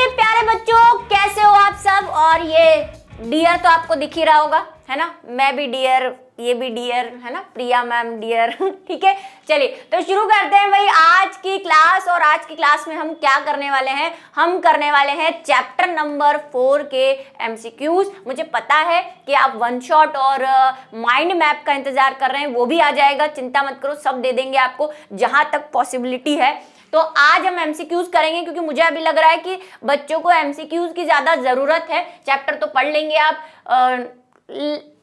मेरे प्यारे बच्चों, कैसे हो आप सब। और ये डियर तो आपको दिख ही रहा होगा, है ना। मैं भी डियर, ये भी डियर, है ना। प्रिया मैम डियर ठीक है। चलिए तो शुरू करते हैं भाई आज की क्लास। और आज की क्लास में हम क्या करने वाले हैं, हम करने वाले हैं चैप्टर नंबर 4 के एमसीक्यूज। मुझे पता है कि आप वन शॉट और माइंड मैप का इंतजार कर रहे हैं, वो भी आ जाएगा, चिंता मत करो, सब दे देंगे आपको जहां तक पॉसिबिलिटी है। तो आज हम एमसीक्यूज करेंगे क्योंकि मुझे अभी लग रहा है कि बच्चों को एमसीक्यूज की ज्यादा जरूरत है। चैप्टर तो पढ़ लेंगे आप,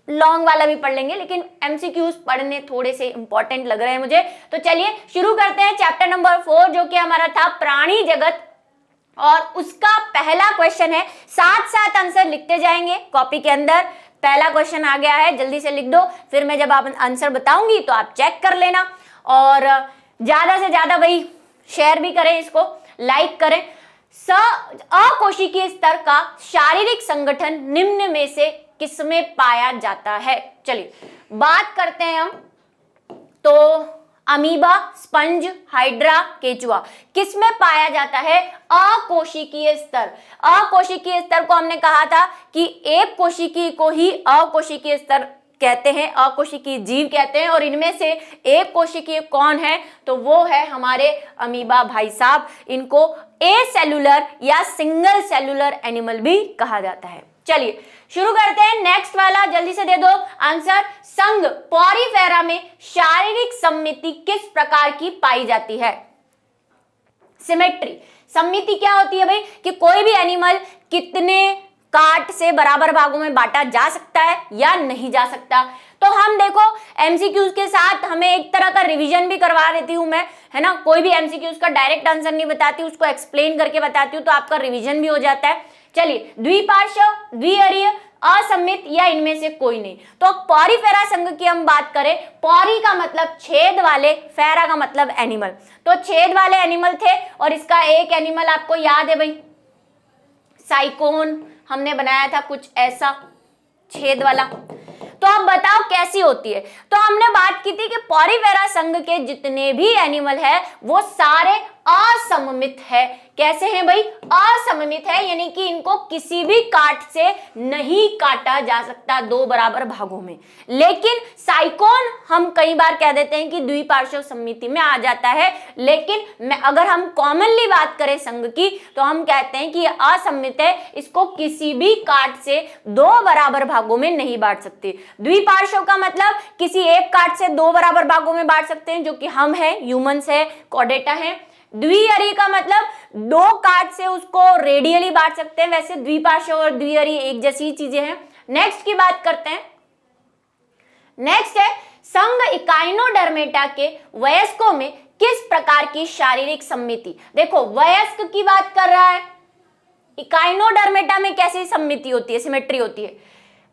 लॉन्ग वाला भी पढ़ लेंगे, लेकिन एमसीक्यूज पढ़ने थोड़े से इंपॉर्टेंट लग रहे हैं मुझे। तो चलिए शुरू करते हैं चैप्टर नंबर 4 जो कि हमारा था प्राणी जगत। और उसका पहला क्वेश्चन है, साथ साथ आंसर लिखते जाएंगे कॉपी के अंदर। पहला क्वेश्चन आ गया है, जल्दी से लिख दो, फिर मैं जब आप आंसर बताऊंगी तो आप चेक कर लेना। और ज्यादा से ज्यादा भाई शेयर भी करें, इसको लाइक करें। अकोशिकीय स्तर का शारीरिक संगठन निम्न में से किसमें पाया जाता है। चलिए बात करते हैं हम। तो अमीबा, स्पंज, हाइड्रा, केचुआ किसमें पाया जाता है अकोशिकीय स्तर। अकोशिकीय स्तर को हमने कहा था कि एक कोशिकीय को ही अकोशिकीय स्तर कहते हैं, अकोशिकीय जीव कहते हैं। और इनमें से एक कोशिकीय कौन है, तो वो है हमारे अमीबा भाई साहब। इनको एसेलुलर या सिंगल सेलुलर एनिमल भी कहा जाता है। चलिए शुरू करते हैं, नेक्स्ट वाला जल्दी से दे दो आंसर। संघ पॉरीफेरा में शारीरिक सममिति किस प्रकार की पाई जाती है। सिमेट्री। सममिति क्या होती है भाई, कि कोई भी एनिमल कितने काट से बराबर भागों में बांटा जा सकता है या नहीं जा सकता। तो हम देखो एमसीक्यूज के साथ हमें एक तरह का रिवीजन भी करवा देती हूं मैं, है ना। कोई भी एमसीक्यूज का डायरेक्ट आंसर नहीं बताती, उसको एक्सप्लेन करके बताती हूँ, तो आपका रिवीजन भी हो जाता है। चलिए द्विपार्श्व, द्विअरीय, असममित या इनमें से कोई नहीं। तो पॉरीफेरा संघ की हम बात करें, पॉरी का मतलब छेद वाले, फेरा का मतलब एनिमल। तो छेद वाले एनिमल थे। और इसका एक एनिमल आपको याद है भाई, साइकोन हमने बनाया था कुछ ऐसा छेद वाला। तो आप बताओ कैसी होती है। तो हमने बात की थी कि पॉरीफेरा संघ के जितने भी एनिमल है वो सारे असममित है। कैसे हैं भाई, असममित है, यानी कि इनको किसी भी काट से नहीं काटा जा सकता दो बराबर भागों में। लेकिन साइकोन हम कई बार कह देते हैं कि द्विपार्श्व सममिति में आ जाता है, लेकिन अगर हम कॉमनली बात करें संघ की तो हम कहते हैं कि यह असममित है, इसको किसी भी काट से दो बराबर भागों में नहीं बांट सकते। द्विपार्श्व का मतलब किसी एक काट से दो बराबर भागों में बांट सकते हैं, जो कि हम हैं, ह्यूमंस है, कॉर्डेटा है। द्विअरीय का मतलब दो काट से उसको रेडियली बांट सकते हैं। वैसे द्विपार्श्व और द्विअरीय एक जैसी चीजें हैं। नेक्स्ट की बात करते हैं। नेक्स्ट है संघ इकाइनोडर्मेटा के वयस्कों में किस प्रकार की शारीरिक सममिति। देखो वयस्क की बात कर रहा है, इकाइनोडर्मेटा में कैसी सममिति होती है, सिमेट्री होती है।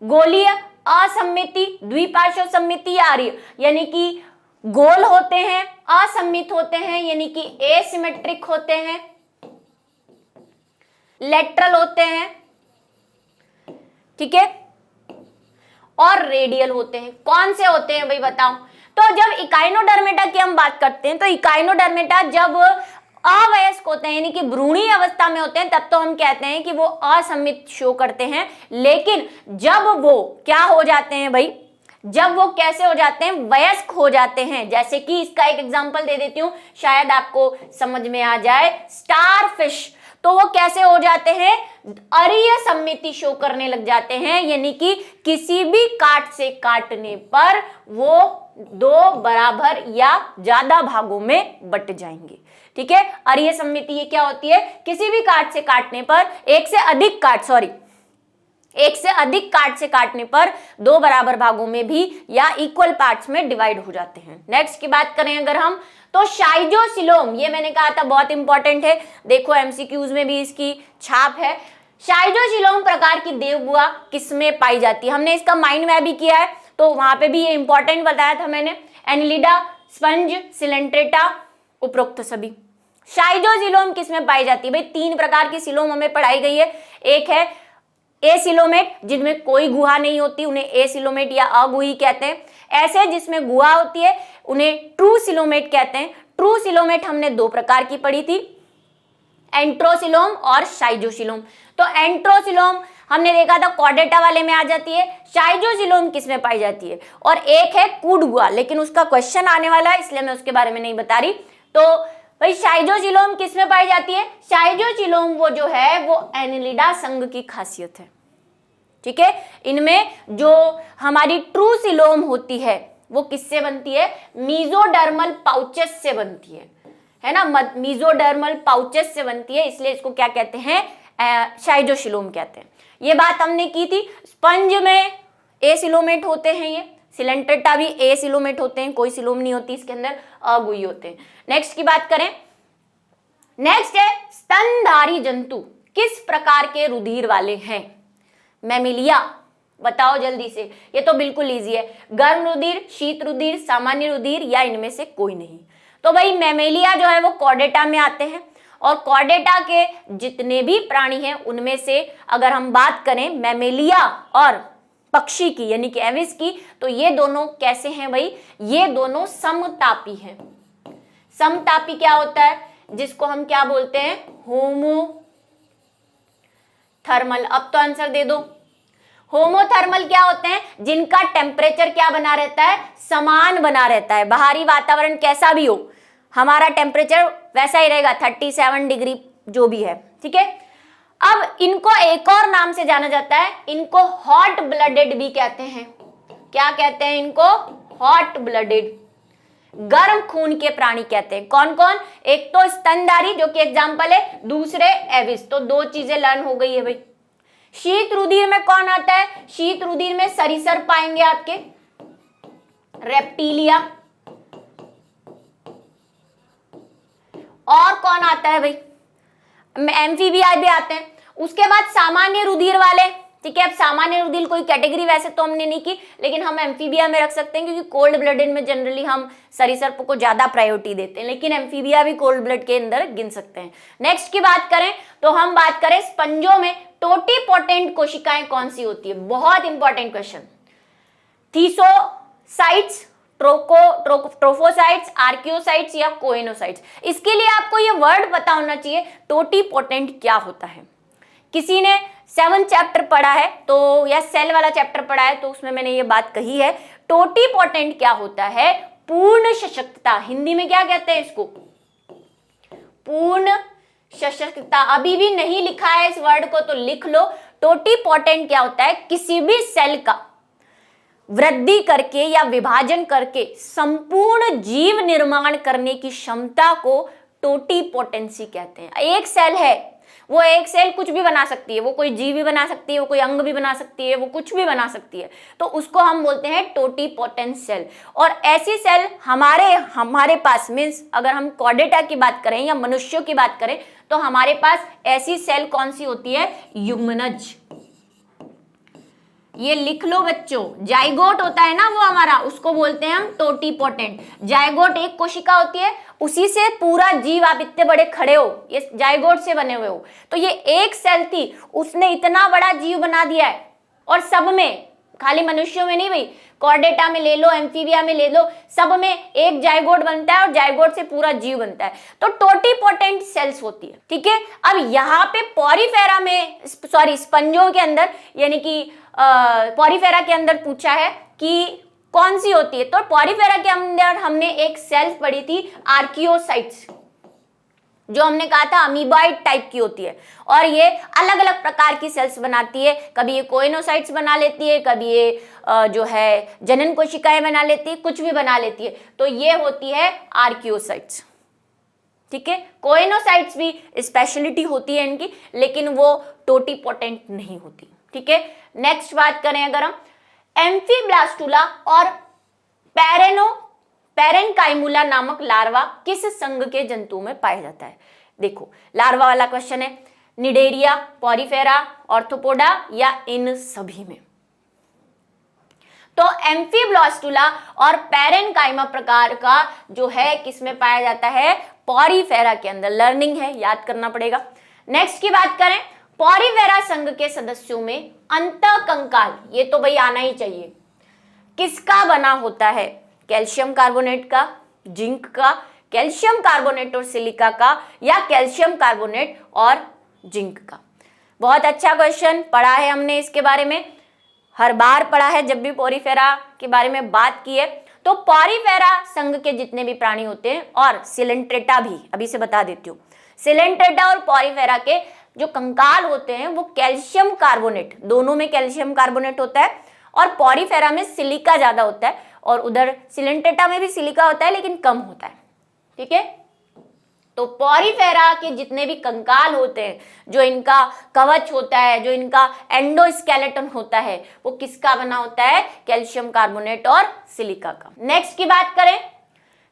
गोलीय, असममिति, द्विपार्श्व सममिति या अरीय, यानी कि गोल होते हैं, असममित होते हैं यानी कि एसिमेट्रिक होते हैं, लेटरल होते हैं, ठीक है, और रेडियल होते हैं। कौन से होते हैं भाई बताओ। तो जब इकाइनोडर्मेटा की हम बात करते हैं तो इकाइनोडर्मेटा जब अवयस्क होते हैं यानी कि भ्रूणीय अवस्था में होते हैं तब तो हम कहते हैं कि वो असममित शो करते हैं। लेकिन जब वो क्या हो जाते हैं भाई, जब वो कैसे हो जाते हैं, वयस्क हो जाते हैं। जैसे कि इसका एक एग्जांपल दे देती हूं, शायद आपको समझ में आ जाए। स्टारफिश, तो वो कैसे हो जाते हैं, अरीय सममिति शो करने लग जाते हैं, यानी कि किसी भी काट से काटने पर वो दो बराबर या ज्यादा भागों में बट जाएंगे। ठीक है, अरीय सममिति ये क्या होती है, किसी भी काट से काटने पर एक से अधिक काट से काटने पर दो बराबर भागों में भी या इक्वल पार्ट्स में डिवाइड हो जाते हैं। नेक्स्ट की बात करें अगर हम, तो शाइजोसिलोम, ये मैंने कहा था बहुत इंपॉर्टेंट है, देखो एमसीक्यूज में भी इसकी छाप है। शाइजोसिलोम प्रकार की देवगुआ किसमें पाई जाती है। हमने इसका माइंड मैप भी किया है, तो वहां पे भी ये इंपॉर्टेंट बताया था मैंने। एनिलिडा, स्पंज, सिलेंट्रेटा, उपरोक्त सभी। शाइजोसिलोम किसमें पाई जाती है भाई, तीन प्रकार की सिलोम हमें पढ़ाई गई है। एक है एसिलोमेट, जिनमें कोई गुहा नहीं होती, उन्हें एसिलोमेट या अगुही कहते हैं। ऐसे जिसमें गुहा होती है उन्हें ट्रू सिलोमेट कहते हैं। ट्रू सिलोमेट हमने दो प्रकार की पढ़ी थी, एंट्रोसिलोम और शाइजोसिलोम। तो एंट्रोसिलोम हमने देखा था कॉर्डेटा वाले में आ जाती है, शाइजोसिलोम किस में पाई जाती है, और एक है कूडगुआ, लेकिन उसका क्वेश्चन आने वाला है इसलिए मैं उसके बारे में नहीं बता रही। तो भाई शाइजोसिलोम किस में पाई जाती है? शाइजोसिलोम वो जो है वो एनिलिडा संघ की खासियत है, ठीक है। इनमें जो हमारी ट्रूसिलोम होती है वो किससे बनती है? मीजोडर्मल पाउचेस से बनती है ना, मीजोडर्मल पाउचेस से बनती है, इसलिए इसको क्या कहते हैं? शाइजोसिलोम कहते हैं। ये बात हमने की थी। स्पंज में एसिलोमेट होते हैं, ये सिलेंट्रेटा भी एसिलोमेट होते हैं, कोई सिलोम नहीं होती इसके अंदर, अगुई होते हैं। नेक्स्ट की बात करें, नेक्स्ट है स्तनधारी जंतु किस प्रकार के रुधिर वाले हैं? मैमिलिया, बताओ जल्दी से, ये तो बिल्कुल इजी है। गर्म रुधिर, शीत रुधिर, सामान्य रुधिर, या इनमें से कोई नहीं। तो भाई मैमेलिया जो है वो कॉर्डेटा में आते हैं, और कॉर्डेटा के जितने भी प्राणी हैं उनमें से अगर हम बात करें मैमेलिया और पक्षी की यानी कि एविस की, तो ये दोनों कैसे हैं भाई? ये दोनों समतापी हैं। समतापी क्या होता है? जिसको हम क्या बोलते हैं? होमोथर्मल। अब तो आंसर दे दो। होमोथर्मल क्या होते हैं? जिनका टेम्परेचर क्या बना रहता है? समान बना रहता है। बाहरी वातावरण कैसा भी हो, हमारा टेम्परेचर वैसा ही रहेगा, 37 डिग्री जो भी है, ठीक है। अब इनको एक और नाम से जाना जाता है, इनको हॉट ब्लडेड भी कहते हैं। क्या कहते हैं इनको? हॉट ब्लडेड, गर्म खून के प्राणी कहते हैं। कौन कौन? एक तो स्तनधारी जो कि एग्जाम्पल है, दूसरे एविस। तो दो चीजें लर्न हो गई है भाई। शीत रुधिर में कौन आता है? शीत रुधिर में सरीसृप पाएंगे आपके, रेप्टिलिया। और कौन आता है भाई? एम्फीबिया भी आते हैं। उसके बाद सामान्य रुधिर वाले, ठीक है। अब सामान्य रुधिर कोई कैटेगरी वैसे तो हमने नहीं की, लेकिन हम एम्फीबिया में रख सकते हैं क्योंकि कोल्ड ब्लडेड में जनरली हम सरीसृप को ज्यादा प्रायोरिटी देते हैं, लेकिन एम्फीबिया भी कोल्ड ब्लड के अंदर गिन सकते हैं। नेक्स्ट की बात करें तो हम बात करें स्पंजों में टोटीपोटेंट कोशिकाएं कौन सी होती है? बहुत इंपॉर्टेंट क्वेश्चन। थीसोसाइट्स, ट्रोफोसाइट्स, आर्कियोसाइट्स या कोइनोसाइट्स। इसके लिए आपको ये वर्ड पता होना चाहिए, टोटीपोटेंट क्या होता है। किसी ने 7 चैप्टर पढ़ा है तो, या सेल वाला चैप्टर पढ़ा है तो उसमें मैंने ये बात कही है। टोटीपोटेंट क्या होता है? पूर्ण सशक्तता। हिंदी में क्या कहते हैं इसको? पूर्ण सशक्तता। अभी भी नहीं लिखा है इस वर्ड को तो लिख लो। टोटीपोटेंट क्या होता है? किसी भी सेल का वृद्धि करके या विभाजन करके संपूर्ण जीव निर्माण करने की क्षमता को टोटीपोटेंसी कहते हैं। एक सेल है, वो एक सेल कुछ भी बना सकती है, वो कोई जीव भी बना सकती है, वो कोई अंग भी बना सकती है, वो कुछ भी बना सकती है, तो उसको हम बोलते हैं टोटीपोटेंट सेल। और ऐसी सेल हमारे पास मीन्स अगर हम कॉर्डेटा की बात करें या मनुष्यों की बात करें तो हमारे पास ऐसी सेल कौन सी होती है? युग्मनज। ये लिख लो बच्चों। जाइगोट होता है ना वो हमारा, उसको बोलते हैं हम टोटीपोटेंट। जाइगोट एक कोशिका होती है, उसी से पूरा जीव, आप इतने बड़े खड़े हो, ये जाइगोट से बने हुए हो। तो ये एक सेल थी, उसने इतना बड़ा जीव बना दिया है। और सब में, खाली मनुष्यों में नहीं भाई, कॉर्डेटा में ले लो, एम्फीबिया में ले लो, सब में एक जाइगोट बनता है और जाइगोट से पूरा जीव बनता है। तो टोटीपोटेंट सेल्स होती है, ठीक है। अब यहाँ पे पॉरीफेरा में, स्पंजों के अंदर यानी कि पॉरीफेरा के अंदर पूछा है कि कौन सी होती है, तो पॉरीफेरा के अंदर हमने एक सेल पढ़ी थी आर्कियोसाइट्स, जो हमने कहा था अमीबॉइड टाइप की होती है और ये अलग अलग प्रकार की सेल्स बनाती है। कभी ये कोइनोसाइट्स बना लेती है, कभी ये जो है जनन कोशिकाएं बना लेती है, कुछ भी बना लेती है। तो ये होती है आर्कियोसाइट्स, ठीक है। कोइनोसाइट्स भी स्पेशलिटी होती है इनकी, लेकिन वो टोटीपोटेंट नहीं होती, ठीक है। नेक्स्ट बात करें अगर हम, एम्फीब्लास्टुला और पैरेनकाइमुला नामक लार्वा किस संघ के जंतु में पाया जाता है? देखो लार्वा वाला क्वेश्चन है, निडेरिया, पॉरीफेरा, ऑर्थोपोडा या इन सभी में। तो एम्फीब्लास्टुला और पैरेनकाइमा प्रकार का जो है किस में पाया जाता है? पॉरीफेरा के अंदर। लर्निंग है, याद करना पड़ेगा। नेक्स्ट की बात करें, पॉरीफेरा संघ के सदस्यों में अंतःकंकाल, ये तो भाई आना ही चाहिए, किसका बना होता है? कैल्शियम कार्बोनेट का, जिंक का, कैल्शियम कार्बोनेट और सिलिका का या कैल्शियम कार्बोनेट और जिंक का? बहुत अच्छा क्वेश्चन, पढ़ा है हमने इसके बारे में, हर बार पढ़ा है जब भी पॉरीफेरा के बारे में बात की है। तो पॉरीफेरा संघ के जितने भी प्राणी होते हैं और सिलेंट्रेटा भी, अभी से बता देती हूँ, सिलेंट्रेटा और पॉरीफेरा के जो कंकाल होते हैं वो कैल्शियम कार्बोनेट, दोनों में कैल्शियम कार्बोनेट होता है और पॉरीफेरा में सिलिका ज्यादा होता है और उधर सिलेंट्रेटा में भी सिलिका होता है लेकिन कम होता है। ठीक है, तो पॉरीफेरा के जितने भी कंकाल होते हैं, जो इनका कवच होता है, जो इनका एंडोस्केलेटन होता है, वो किसका बना होता है? कैल्शियम कार्बोनेट और सिलिका का। नेक्स्ट की बात करें,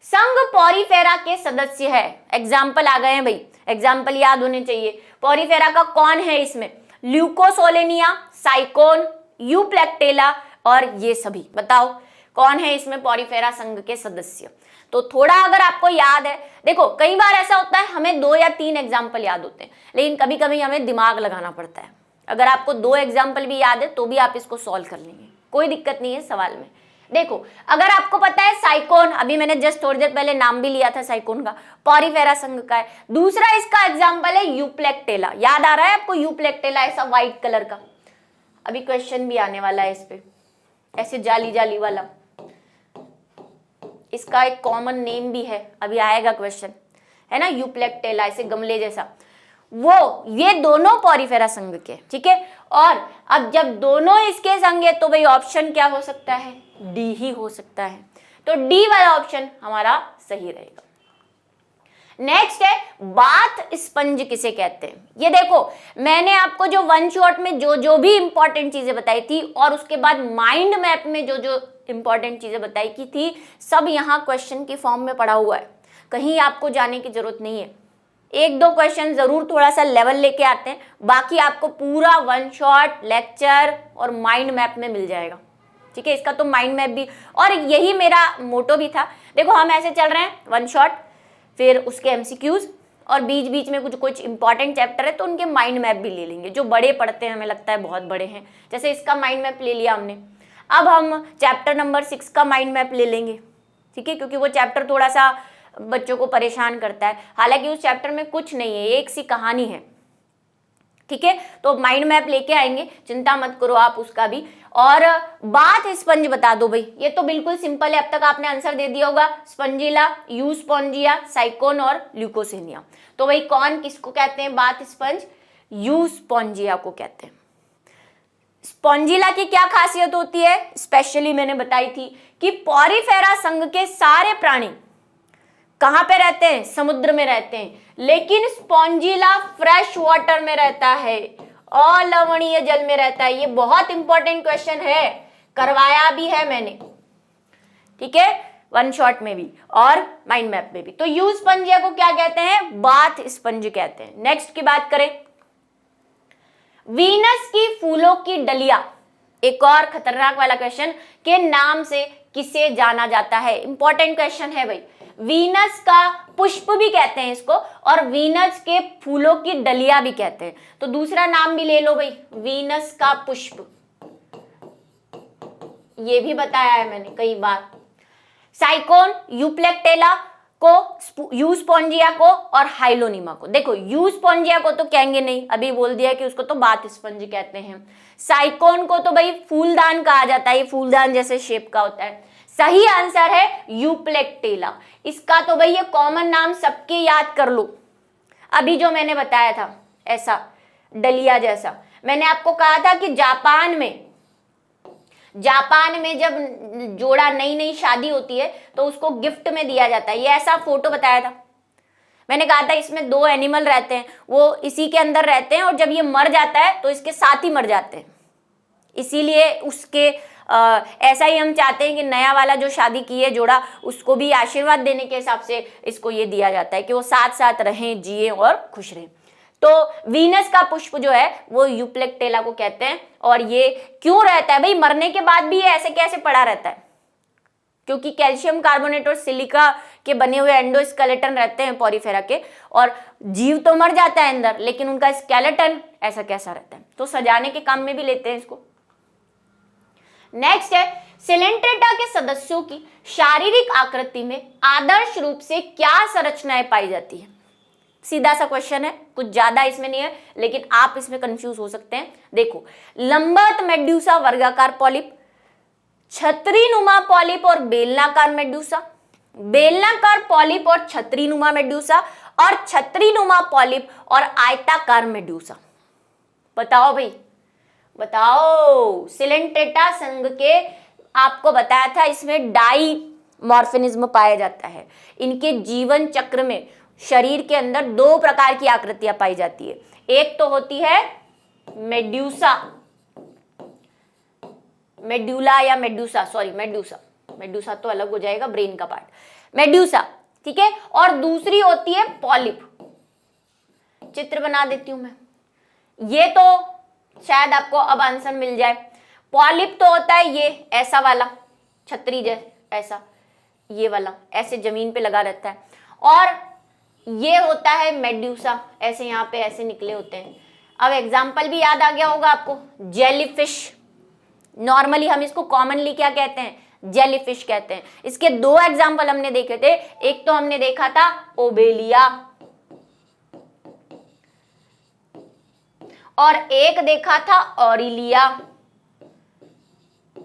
संघ पॉरीफेरा के सदस्य है। एग्जाम्पल आ गए हैं भाई, एग्जाम्पल याद होने चाहिए। पॉरीफेरा का कौन है इसमें? ल्यूकोसोलेनिया, साइकोन, यूप्लेक्टेला और ये सभी। बताओ कौन है इसमें पॉरीफेरा संघ के सदस्य? तो थोड़ा अगर आपको याद है, देखो कई बार ऐसा होता है हमें 2 या 3 एग्जाम्पल याद होते हैं, लेकिन कभी कभी हमें दिमाग लगाना पड़ता है। अगर आपको 2 एग्जाम्पल भी याद है तो भी आप इसको सॉल्व कर लेंगे, कोई दिक्कत नहीं है सवाल में। देखो अगर आपको पता है साइकोन, अभी मैंने जस्ट थोड़ी देर पहले नाम भी लिया था साइकोन का, पॉरीफेरा संघ का है। दूसरा इसका एग्जाम्पल है यूप्लेक्टेला, याद आ रहा है आपको यूप्लेक्टेला, ऐसा व्हाइट कलर का, अभी क्वेश्चन भी आने वाला है इस पे, ऐसे जाली जाली वाला, इसका एक कॉमन नेम भी है, अभी आएगा क्वेश्चन, है ना, यूप्लेक्टेला, ऐसे गमले जैसा, वो ये दोनों पॉरीफेरा संघ के। ठीक है, और अब जब दोनों इसके संघ है तो भाई ऑप्शन क्या हो सकता है? डी ही हो सकता है, तो डी वाला ऑप्शन हमारा सही रहेगा। नेक्स्ट है बाथ स्पंज किसे कहते हैं? ये देखो मैंने आपको जो वन शॉट में जो भी इंपॉर्टेंट चीजें बताई थी और उसके बाद माइंड मैप में जो इंपॉर्टेंट चीजें बताई की थी, सब यहाँ क्वेश्चन की फॉर्म में पड़ा हुआ है, कहीं आपको जाने की जरूरत नहीं है। 1-2 क्वेश्चन जरूर थोड़ा सा लेवल लेके आते हैं, बाकी आपको पूरा वन शॉट, लेक्चर और माइंड मैप में मिल जाएगा। ठीक है, इसका तो माइंड मैप भी, और यही मेरा मोटो भी था। देखो हम ऐसे चल रहे हैं, वन शॉट, फिर उसके एमसीक्यूज, और बीच बीच में कुछ इंपॉर्टेंट चैप्टर है तो उनके माइंड मैप भी ले लेंगे, जो बड़े पढ़ते हैं, हमें लगता है बहुत बड़े हैं, जैसे इसका माइंड मैप ले लिया हमने। अब हम चैप्टर नंबर 6 का माइंड मैप ले लेंगे। ठीक है, क्योंकि वो चैप्टर थोड़ा सा बच्चों को परेशान करता है, हालांकि उस चैप्टर में कुछ नहीं है, एक सी कहानी है। ठीक है, तो माइंड मैप लेके आएंगे, चिंता मत करो आप उसका भी। और बाथ स्पंज बता दो भाई, ये तो बिल्कुल सिंपल है, अब तक आपने आंसर दे दिया होगा, स्पंजिला, यूस्पोंजिया, साइकोन और ल्यूकोसेनिया। तो भाई कौन किसको कहते हैं बाथ स्पंज? यूस्पोंजिया को कहते हैं। स्पॉन्जिला की क्या खासियत होती है? स्पेशली मैंने बताई थी कि पॉरीफेरा संघ के सारे प्राणी कहां पे रहते हैं? समुद्र में रहते हैं, लेकिन स्पॉन्जिला फ्रेश वाटर में रहता है, अलवणीय जल में रहता है। ये बहुत इंपॉर्टेंट क्वेश्चन है, करवाया भी है मैंने। ठीक है, वन शॉट में भी और माइंड मैप में भी। तो यू स्पंजिया को क्या कहते हैं? बाथ स्पंज कहते हैं। नेक्स्ट की बात करें, वीनस की फूलों की डलिया, एक और खतरनाक वाला क्वेश्चन, के नाम से किसे जाना जाता है? इंपॉर्टेंट क्वेश्चन है भाई। वीनस का पुष्प भी कहते हैं इसको, और वीनस के फूलों की डलिया भी कहते हैं। तो दूसरा नाम भी ले लो भाई, वीनस का पुष्प, ये भी बताया है मैंने कई बार। साइकोन, यूप्लेक्टेला को, यूस्पोंजिया को और हाइलोनिमा को। देखो यूस्पोंजिया को तो कहेंगे नहीं, अभी बोल दिया कि उसको तो बाथ स्पंज कहते हैं। साइकोन को तो भाई फूलदान कहा जाता है, ये फूलदान जैसे शेप का होता है। सही आंसर है यूप्लेक्टेला। इसका तो भाई ये कॉमन नाम सबके याद कर लो, अभी जो मैंने बताया था ऐसा डलिया जैसा। मैंने आपको कहा था कि जापान में जब जोड़ा नई नई शादी होती है तो उसको गिफ्ट में दिया जाता है, ये ऐसा फोटो बताया था। मैंने कहा था इसमें 2 एनिमल रहते हैं, वो इसी के अंदर रहते हैं, और जब ये मर जाता है तो इसके साथ ही मर जाते हैं। इसीलिए उसके ऐसा ही हम चाहते हैं कि नया वाला जो शादी की है जोड़ा, उसको भी आशीर्वाद देने के हिसाब से इसको ये दिया जाता है कि वो साथ साथ रहें, जिए और खुश रहें। तो वीनस का पुष्प जो है वो यूप्लेक्टेला को कहते हैं। और ये क्यों रहता है भाई मरने के बाद भी, ये ऐसे कैसे पड़ा रहता है? क्योंकि कैल्शियम कार्बोनेट और सिलिका के बने हुए एंडोस्केलेटन रहते हैं पॉरीफेरा के, और जीव तो मर जाता है अंदर, लेकिन उनका स्केलेटन ऐसा कैसा रहता है, तो सजाने के काम में भी लेते हैं इसको। नेक्स्ट है सिलेंट्रेटा के सदस्यों की शारीरिक आकृति में आदर्श रूप से क्या संरचनाएं पाई जाती है? सीधा सा क्वेश्चन है, कुछ ज्यादा इसमें नहीं है, लेकिन आप इसमें कंफ्यूज हो सकते हैं। देखो, लंबवत मेड्यूसा वर्गाकार पॉलिप, छतरीनुमा पॉलिप और बेलनाकार मेड्यूसा, बेलनाकार पॉलिप और छतरीनुमा मेड्यूसा, और छतरीनुमा पॉलिप और आयताकार मेड्यूसा। बताओ भाई, बताओ। सिलेंट्रेटा संघ के आपको बताया था इसमें डाई मॉर्फिनिज्म पाया जाता है। इनके जीवन चक्र में शरीर के अंदर दो प्रकार की आकृतियां पाई जाती है। एक तो होती है मेड्यूसा, मेड्यूला या मेड्यूसा, सॉरी मेड्यूसा, मेड्यूसा तो अलग हो जाएगा, ब्रेन का पार्ट, मेड्यूसा, ठीक है। और दूसरी होती है पॉलिप। चित्र बना देती हूं मैं, ये तो शायद आपको अब आंसर मिल जाए। पॉलिप तो होता है ये ऐसा वाला, छतरी जैसा, ऐसा ये वाला ऐसे जमीन पे लगा रहता है, और ये होता है मेड्यूसा, ऐसे यहाँ पे ऐसे निकले होते हैं। अब एग्जाम्पल भी याद आ गया होगा आपको, जेलीफिश। नॉर्मली हम इसको कॉमनली क्या कहते हैं? जेलीफिश कहते हैं। इसके दो एग्जाम्पल हमने देखे थे। एक तो हमने देखा था ओबेलिया, और एक देखा था ऑरिलिया,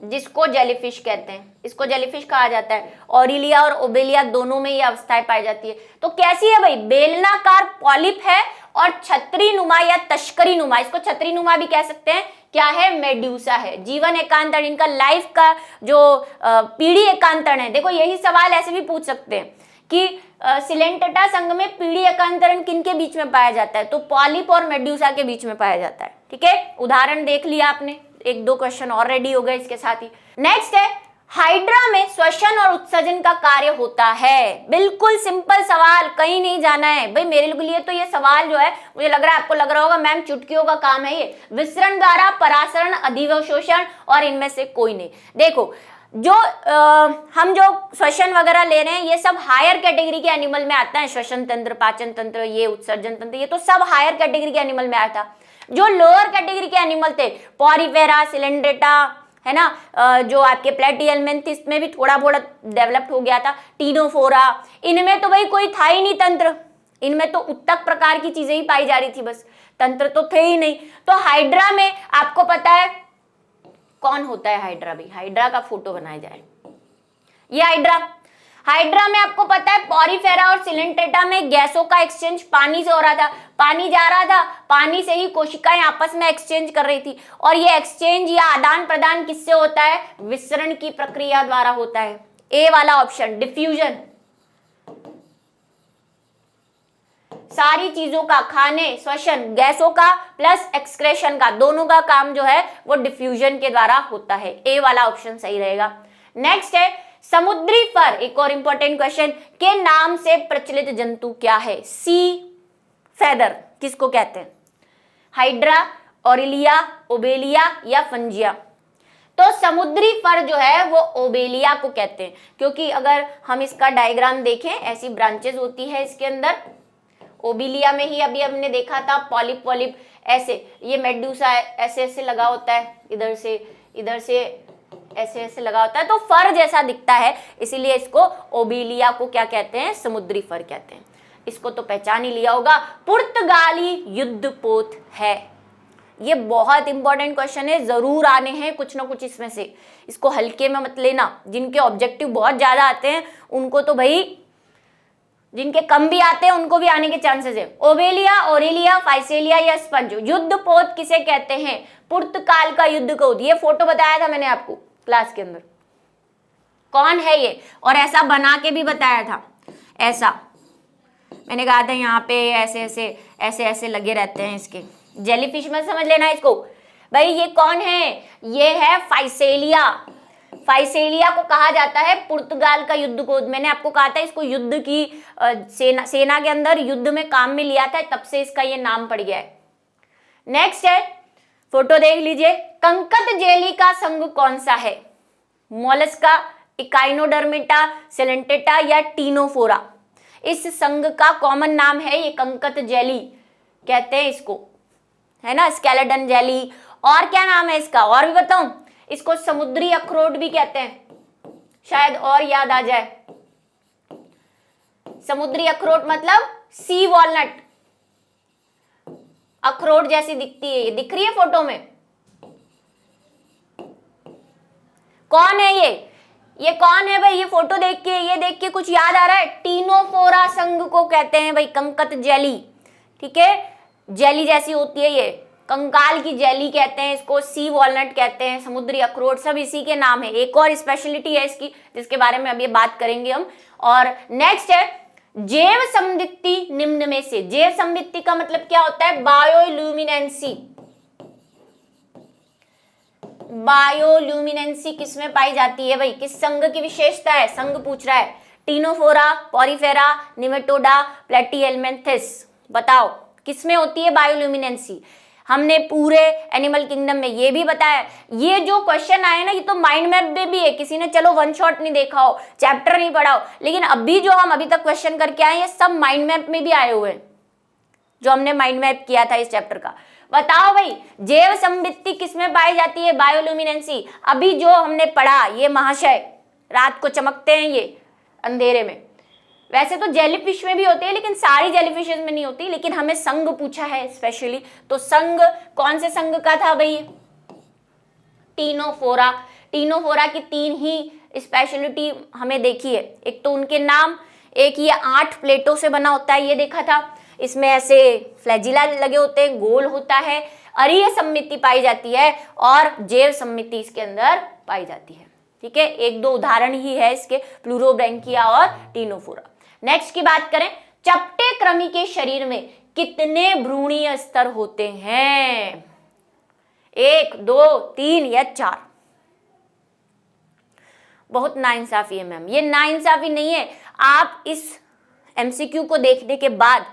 जिसको जेलीफिश कहते हैं। इसको जेलीफिश कहा जाता है। ऑरिलिया और ओबेलिया दोनों में ये अवस्थाएं पाई जाती है। तो कैसी है भाई? बेलनाकार पॉलिप है और छतरी नुमा या तश्करी नुमा, इसको छतरी नुमा भी कह सकते हैं, क्या है? मेड्यूसा है। जीवन एकांतरण, इनका लाइफ का जो पीढ़ी एकांतरण है, देखो यही सवाल ऐसे भी पूछ सकते हैं कि सिलेंट्रेटा संघ में पीढ़ी एकांतरण किनके बीच में पाया जाता है? तो पॉलिप और मेड्यूसा के बीच में पाया जाता है। ठीक है, उदाहरण देख लिया आपने, एक दो क्वेश्चन और रेडी हो गए इसके साथ ही। नेक्स्ट है, हाइड्रा में श्वसन और उत्सर्जन का कार्य होता है। बिल्कुल सिंपल सवाल, कहीं नहीं जाना है भाई। मेरे लिए तो ये सवाल जो है, मुझे लग रहा है आपको लग रहा होगा मैम चुटकियों का काम है ये। विसरण द्वारा, परासरण, अधिवशोषण, और इनमें से कोई नहीं। देखो जो हम जो श्वसन वगैरह ले रहे हैं, ये सब हायर कैटेगरी के एनिमल में आता है। श्वसन तंत्र, पाचन तंत्र, ये उत्सर्जन तंत्र, ये तो सब हायर कैटेगरी के एनिमल में आया था। जो लोअर कैटेगरी के एनिमल थे, पॉरीफेरा, सिलेंड्रेटा, है ना, जो आपके प्लेटिहेल्मिन्थस में भी थोड़ा बहुत डेवलप्ड हो गया था, टीनोफोरा, इनमें तो भाई कोई था ही नहीं तंत्र। इनमें तो उत्तक प्रकार की चीजें ही पाई जा रही थी, बस तंत्र तो थे ही नहीं। तो हाइड्रा में आपको पता है कौन होता है हाइड्रा? भाई हाइड्रा का फोटो बनाया जाए, ये हाइड्रा। हाइड्रा में आपको पता है पॉरीफेरा और सिलेंट्रेटा में गैसों का एक्सचेंज पानी से हो रहा था। पानी जा रहा था, पानी से ही कोशिकाएं आपस में एक्सचेंज कर रही थी, और ये एक्सचेंज या आदान प्रदान किससे होता है? विसरण की प्रक्रिया द्वारा होता है। ए वाला ऑप्शन, डिफ्यूजन। सारी चीजों का, खाने, श्वसन, गैसों का प्लस एक्सक्रेशन का, दोनों का काम जो है वो डिफ्यूजन के द्वारा होता है। ए वाला ऑप्शन सही रहेगा। नेक्स्ट है, समुद्री फर, एक और इंपॉर्टेंट क्वेश्चन, के नाम से प्रचलित जंतु क्या है? सी फेदर किसको कहते हैं? हाइड्रा, ऑरिलिया, ओबेलिया या फंजिया? तो समुद्री फर जो है वो ओबेलिया को कहते हैं, क्योंकि अगर हम इसका डायग्राम देखें, ऐसी ब्रांचेस होती है इसके अंदर। ओबेलिया में ही अभी हमने देखा था पॉलिप पॉलिप ऐसे, ये मेड्यूसा ऐसे ऐसे लगा होता है, इधर से ऐसे ऐसे लगा होता है, तो फर जैसा दिखता है, इसीलिए इसको ओबेलिया को क्या कहते हैं? समुद्री फर कहते हैं। इसको तो पहचान ही लिया होगा, पुर्तगाली युद्धपोत है। ये बहुत इंपॉर्टेंट क्वेश्चन है, जरूर आने हैं कुछ ना कुछ इसमें से, इसको हल्के में मत लेना। जिनके ऑब्जेक्टिव बहुत ज्यादा आते हैं उनको तो भाई, जिनके कम भी आते हैं उनको भी आने के चांसेस है। ओबेलिया, ओरेलिया, फाइसेलिया या स्पंज, युद्धपोत किसे कहते हैं? पुर्तगाल का युद्धपोत। ये फोटो बताया था मैंने आपको क्लास के अंदर, कौन है ये, और ऐसा बना के भी बताया था। ऐसा मैंने कहा था यहाँ पे ऐसे ऐसे ऐसे ऐसे लगे रहते हैं इसके। जेलीफिश में समझ लेना इसको भाई। ये कौन है? ये है फाइसेलिया। फाइसेलिया को कहा जाता है पुर्तगाल का युद्धपोत। मैंने आपको कहा था इसको युद्ध की सेना के अंदर युद्ध में काम में लिया था, तब से इसका ये नाम पड़ गया है। नेक्स्ट है, फोटो देख लीजिए, कंकत जेली का संघ कौन सा है? मोलस्का, इकाइनोडर्मिटा, सिलेंट्रेटा या टीनोफोरा? इस संघ का कॉमन नाम है ये कंकत जेली कहते हैं इसको, है ना, स्केलेटन जेली। और क्या नाम है इसका? और भी बताऊं, इसको समुद्री अखरोट भी कहते हैं, शायद और याद आ जाए। समुद्री अखरोट मतलब सी वॉलनट, अखरोट जैसी दिखती है, ये दिख रही है फोटो में। कौन है ये कौन है भाई? ये फोटो देख के, ये देख के कुछ याद आ रहा है? टीनोफोरा संघ को कहते हैं भाई कंकत जेली, ठीक है, जेली जैसी होती है, ये कंकाल की जेली कहते हैं इसको, सी वॉलनट कहते हैं, समुद्री अखरोट, सब इसी के नाम है। एक और स्पेशलिटी है इसकी जिसके बारे में अभी बात करेंगे हम। और नेक्स्ट है जैव समृद्धि निम्न में से। जैव समृद्धि का मतलब क्या होता है? बायोल्यूमिनेंसी। बायोल्यूमिनेंसी किसमें पाई जाती है भाई? किस संघ की विशेषता है? संघ पूछ रहा है। Ctenophora, Porifera, Nematoda, Platyhelminthes. बताओ किसमें होती है बायोल्यूमिनेंसी? हमने पूरे एनिमल किंगडम में ये भी बताया। ये जो क्वेश्चन आए ना, ये तो माइंड मैप में भी है। किसी ने चलो वन शॉट नहीं देखा हो, चैप्टर नहीं पढ़ा हो, लेकिन अभी जो हम अभी तक क्वेश्चन करके आए, ये सब माइंड मैप में भी आए हुए हैं, जो हमने माइंड मैप किया था इस चैप्टर का। बताओ भाई जैव समृद्धि किसमें पाई जाती है? बायोल्यूमिनेंसी। अभी जो हमने पढ़ा, ये महाशय रात को चमकते हैं ये अंधेरे में। वैसे तो जेलीफिश में भी होती है, लेकिन सारी जेलीफिशेस में नहीं होती, लेकिन हमें संघ पूछा है स्पेशली। तो संघ कौन से संघ का था भाई? टीनोफोरा। टीनोफोरा की 3 ही स्पेशलिटी हमें देखी है। एक तो उनके नाम, एक ये 8 प्लेटों से बना होता है, ये देखा था। इसमें ऐसे फ्लैजिला लगे होते हैं, गोल होता है, अरीय सममिति पाई जाती है और जैव सममिति इसके अंदर पाई जाती है। ठीक है, 1-2 उदाहरण ही है इसके, प्लूरोब्रैंकिया और टीनोफोरा। नेक्स्ट की बात करें, चपटे कृमि के शरीर में कितने भ्रूणीय स्तर होते हैं? 1, 2, 3 या 4? बहुत नाइंसाफी है मैम। ये नाइंसाफी नहीं है। आप इस एमसीक्यू को देखने के बाद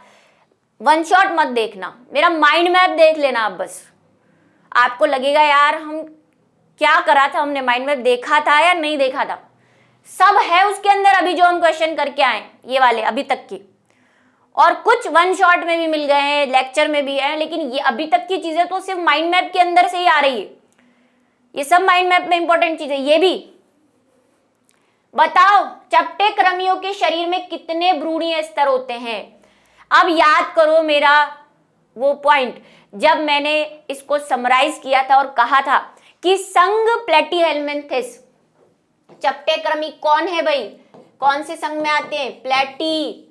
वन शॉट मत देखना, मेरा माइंड मैप देख लेना आप बस। आपको लगेगा यार हम क्या करा था, हमने माइंड मैप देखा था या नहीं देखा था। सब है उसके अंदर, अभी जो हम क्वेश्चन करके आए ये वाले अभी तक की, और कुछ वन शॉट में भी मिल गए हैं, लेक्चर में भी है, लेकिन ये अभी तक की चीजें तो सिर्फ माइंड मैप के अंदर से ही आ रही है। ये सब माइंड मैप में इंपॉर्टेंट चीजें। ये भी बताओ चपटे कृमियों के शरीर में कितने भ्रूणीय स्तर होते हैं? अब याद करो मेरा वो पॉइंट जब मैंने इसको समराइज किया था और कहा था कि संघ प्लेटीहेल्मिन्थेस। चपटे कृमि कौन है भाई? कौन से संघ में आते हैं? प्लेटीहेल्मिन्थेस।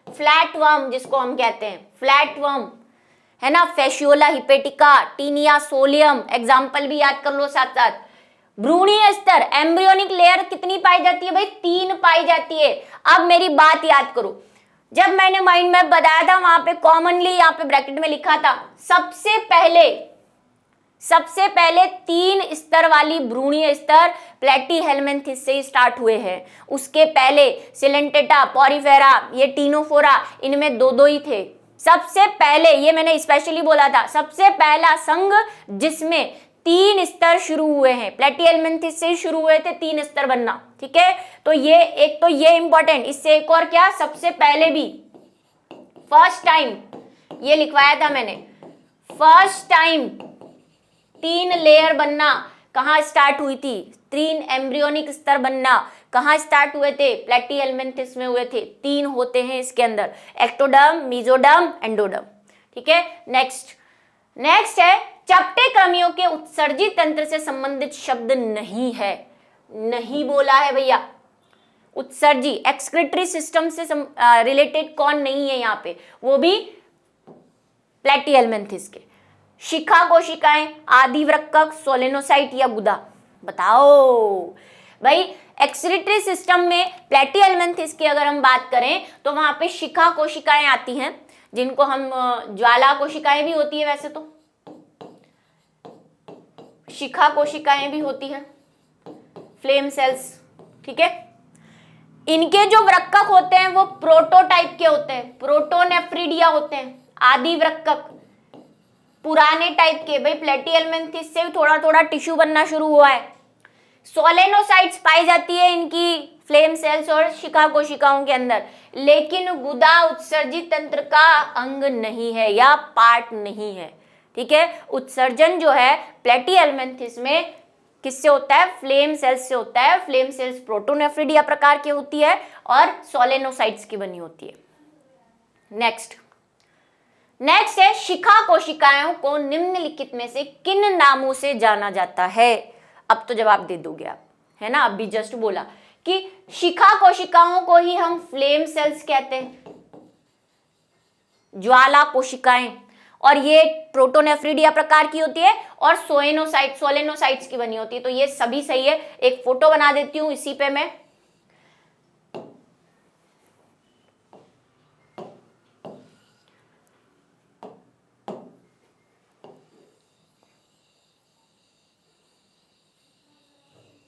फ्लैटवर्म जिसको हम कहते हैं, फ्लैटवर्म है ना, Fasciola hepatica, Taenia solium, example भी याद कर लो साथ साथ। भ्रूणीय स्तर, एम्ब्रियोनिक लेयर कितनी पाई जाती है भाई? 3 पाई जाती है। अब मेरी बात याद करो, जब मैंने माइंड मैप बताया था वहां पे कॉमनली यहाँ पे ब्रैकेट में लिखा था सबसे पहले 3 स्तर वाली भ्रूणीय स्तर प्लेटीहेल्मिन्थेस से स्टार्ट हुए हैं। उसके पहले सिलेंटेटा, पॉरीफेरा, ये टीनोफोरा, इनमें 2-2 ही थे। सबसे पहले, ये मैंने स्पेशली बोला था, सबसे पहला संघ जिसमें 3 स्तर शुरू हुए हैं, प्लेटीहेल्मिन्थेस से शुरू हुए थे 3 स्तर बनना। ठीक है, तो ये एक तो ये इंपॉर्टेंट। इससे एक और क्या, सबसे पहले भी फर्स्ट टाइम ये लिखवाया था मैंने, फर्स्ट टाइम 3 लेयर बनना कहाँ स्टार्ट हुई थी? 3 एम्ब्रियोनिक स्तर बनना कहाँ स्टार्ट हुए थे? प्लेटीहेल्मिन्थेस में हुए थे। 3 होते हैं इसके अंदर, एक्टोडर्म, मेसोडर्म, एंडोडर्म। ठीक है, नेक्स्ट है चपटे कृमियों के उत्सर्जी तंत्र से संबंधित शब्द नहीं है। नहीं बोला है भैया। उत्सर्जी एक्सक्रीटरी सिस्टम से रिलेटेड कौन नहीं है यहाँ पे? वो भी प्लेटीहेल्मिन्थेस के। शिखा कोशिकाएं, आदिवृक्कक, सोलेनोसाइट या गुदा। बताओ भाई एक्सक्रीटरी सिस्टम में प्लेटीहेल्मिन्थेस की अगर हम बात करें तो वहां पे शिखा कोशिकाएं आती हैं, जिनको हम ज्वाला कोशिकाएं भी होती है, वैसे तो शिखा कोशिकाएं भी होती हैं, फ्लेम सेल्स। ठीक है, इनके जो वृक्कक होते हैं वो प्रोटोटाइप के होते हैं, प्रोटोनेफ्रिडिया होते हैं, आदि वृक्कक पुराने टाइप के। भाई प्लेटीहेल्मिन्थेस से थोड़ा थोड़ा टिश्यू बनना शुरू हुआ है। सोलेनोसाइट्स पाई जाती है इनकी फ्लेम सेल्स और शिखा कोशिकाओं के अंदर, लेकिन गुदा उत्सर्जित तंत्र का अंग नहीं है या पार्ट नहीं है। ठीक है। उत्सर्जन जो है प्लेटीहेल्मिन्थिस में किससे होता है? फ्लेम सेल्स से होता है। फ्लेम सेल्स प्रोटोनेफ्रिडिया प्रकार की होती है और सोलेनोसाइट्स की बनी होती है। नेक्स्ट है शिखा कोशिकाओं को निम्नलिखित में से किन नामों से जाना जाता है? अब तो जवाब दे दोगे आप, है ना। अभी जस्ट बोला कि शिखा कोशिकाओं को ही हम फ्लेम सेल्स कहते हैं, ज्वाला कोशिकाएं, और ये प्रोटोनेफ्रिडिया प्रकार की होती है और सोलेनोसाइट्स की बनी होती है। तो ये सभी सही है। एक फोटो बना देती हूं इसी पे मैं।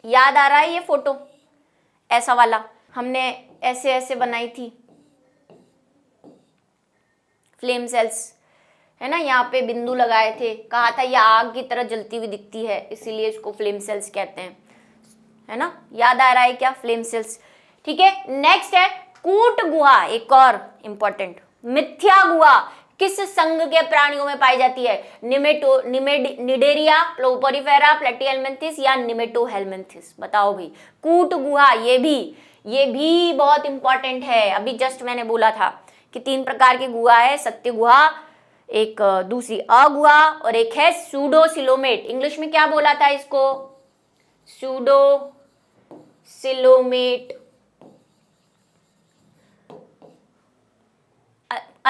याद आ रहा है ये फोटो? ऐसा वाला हमने ऐसे ऐसे बनाई थी फ्लेम सेल्स, है ना। यहाँ पे बिंदु लगाए थे, कहा था ये आग की तरह जलती हुई दिखती है, इसीलिए इसको फ्लेम सेल्स कहते हैं, है ना। याद आ रहा है क्या? फ्लेम सेल्स, ठीक है। नेक्स्ट है कूट गुहा, एक और इंपॉर्टेंट। मिथ्या गुहा किस संघ के प्राणियों में पाई जाती है? निडेरिया, प्लोपोरिफेरा, प्लेटीहेल्मिन्थिस या निमेटोहेल्मिन्थिस? बताओ भाई। कूट गुहा ये भी बहुत इंपॉर्टेंट है। अभी जस्ट मैंने बोला था कि 3 प्रकार की गुहा है, सत्य गुहा, एक दूसरी अगुहा और एक है सूडोसिलोमेट। इंग्लिश में क्या बोला था इसको? सूडोसिलोमेट।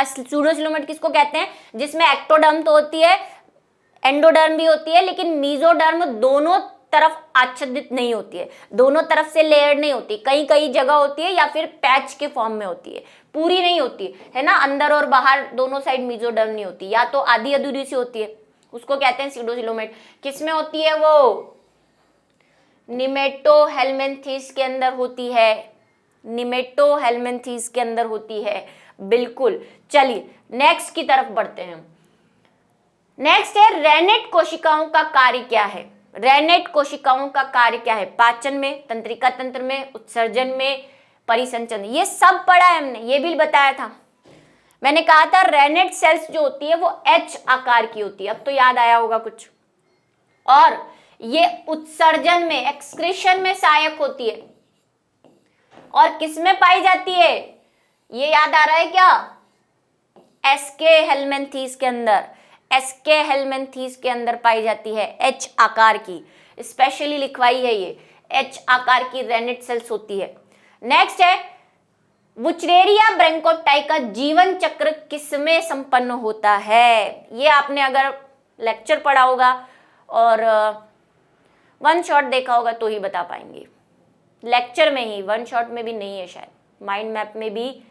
सूडोसिलोमेट किसको कहते हैं? जिसमें एक्टोडर्म तो होती है, एंडोडर्म भी होती है, लेकिन मीजोडर्म दोनों तरफ आच्छादित नहीं होती है, दोनों तरफ से लेयर नहीं होती, कई कई जगह होती है या फिर पैच के फॉर्म में होती है, पूरी नहीं होती है ना। अंदर और बाहर दोनों साइड मीजोडर्म नहीं होती, या तो आधी अधूरी सी होती है, उसको कहते हैं सूडोसिलोमेट। किसमें होती है वो? निमेटोहेल्मिन्थिस के अंदर होती है, निमेटोहेल्मिन्थिस के अंदर होती है, बिल्कुल। चलिए नेक्स्ट की तरफ बढ़ते हैं। नेक्स्ट है रेनेट कोशिकाओं का कार्य क्या है? रेनेट कोशिकाओं का कार्य क्या है? पाचन में, तंत्रिका तंत्र में, उत्सर्जन में, परिसंचरण, ये सब पढ़ा है हमने, ये भी बताया था। मैंने कहा था रेनेट सेल्स जो होती है वो एच आकार की होती है, अब तो याद आया होगा कुछ। और ये उत्सर्जन में, एक्सक्रीशन में सहायक होती है। और किस में पाई जाती है? ये याद आ रहा है क्या? एस्के हेल्मिन्थिस के अंदर, एस्के हेल्मिन्थिस के अंदर पाई जाती है, एच आकार की, स्पेशली लिखवाई है ये, एच आकार की रेनेट सेल्स होती है। नेक्स्ट है वुचरेरिया ब्रैंकोप्टाई का जीवन चक्र किसमें संपन्न होता है? ये आपने अगर लेक्चर पढ़ा होगा और वन शॉट देखा होगा तो ही बता पाएंगे। लेक्चर में ही, वन शॉट में भी नहीं है शायद, माइंड मैप में भी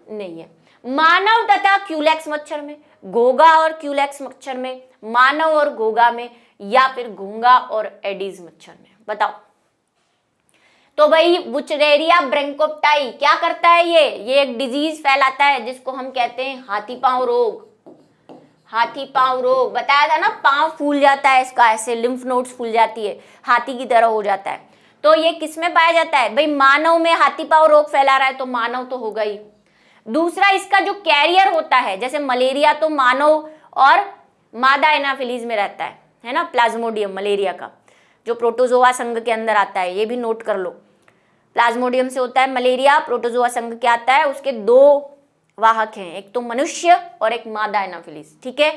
नहीं है। मानव तथा क्यूलेक्स मच्छर में, घोगा और क्यूलेक्स मच्छर में, मानव और घोगा में, या फिर घोंगा और एडीज मच्छर में? बताओ। तो भाई वुचरेरिया ब्रैंकोप्टाई क्या करता है? ये एक डिजीज फैलाता है जिसको हम कहते हैं हाथी पांव रोग। हाथी पांव रोग बताया था ना, पांव फूल जाता है इसका, ऐसे लिम्फ नोड्स फूल जाती है, हाथी की तरह हो जाता है। तो ये किसमें पाया जाता है? भाई मानव में हाथी पांव रोग फैला रहा है तो मानव तो होगा ही। दूसरा, इसका जो कैरियर होता है, जैसे मलेरिया तो मानव और मादा एनाफिलीज में रहता है ना, प्लाज्मोडियम मलेरिया का, जो प्रोटोजोआ संघ के अंदर आता है, ये भी नोट कर लो। प्लाज्मोडियम से होता है मलेरिया, प्रोटोजोआ संघ के आता है, उसके 2 वाहक हैं, एक तो मनुष्य और एक मादा एनाफिलीज, ठीक है।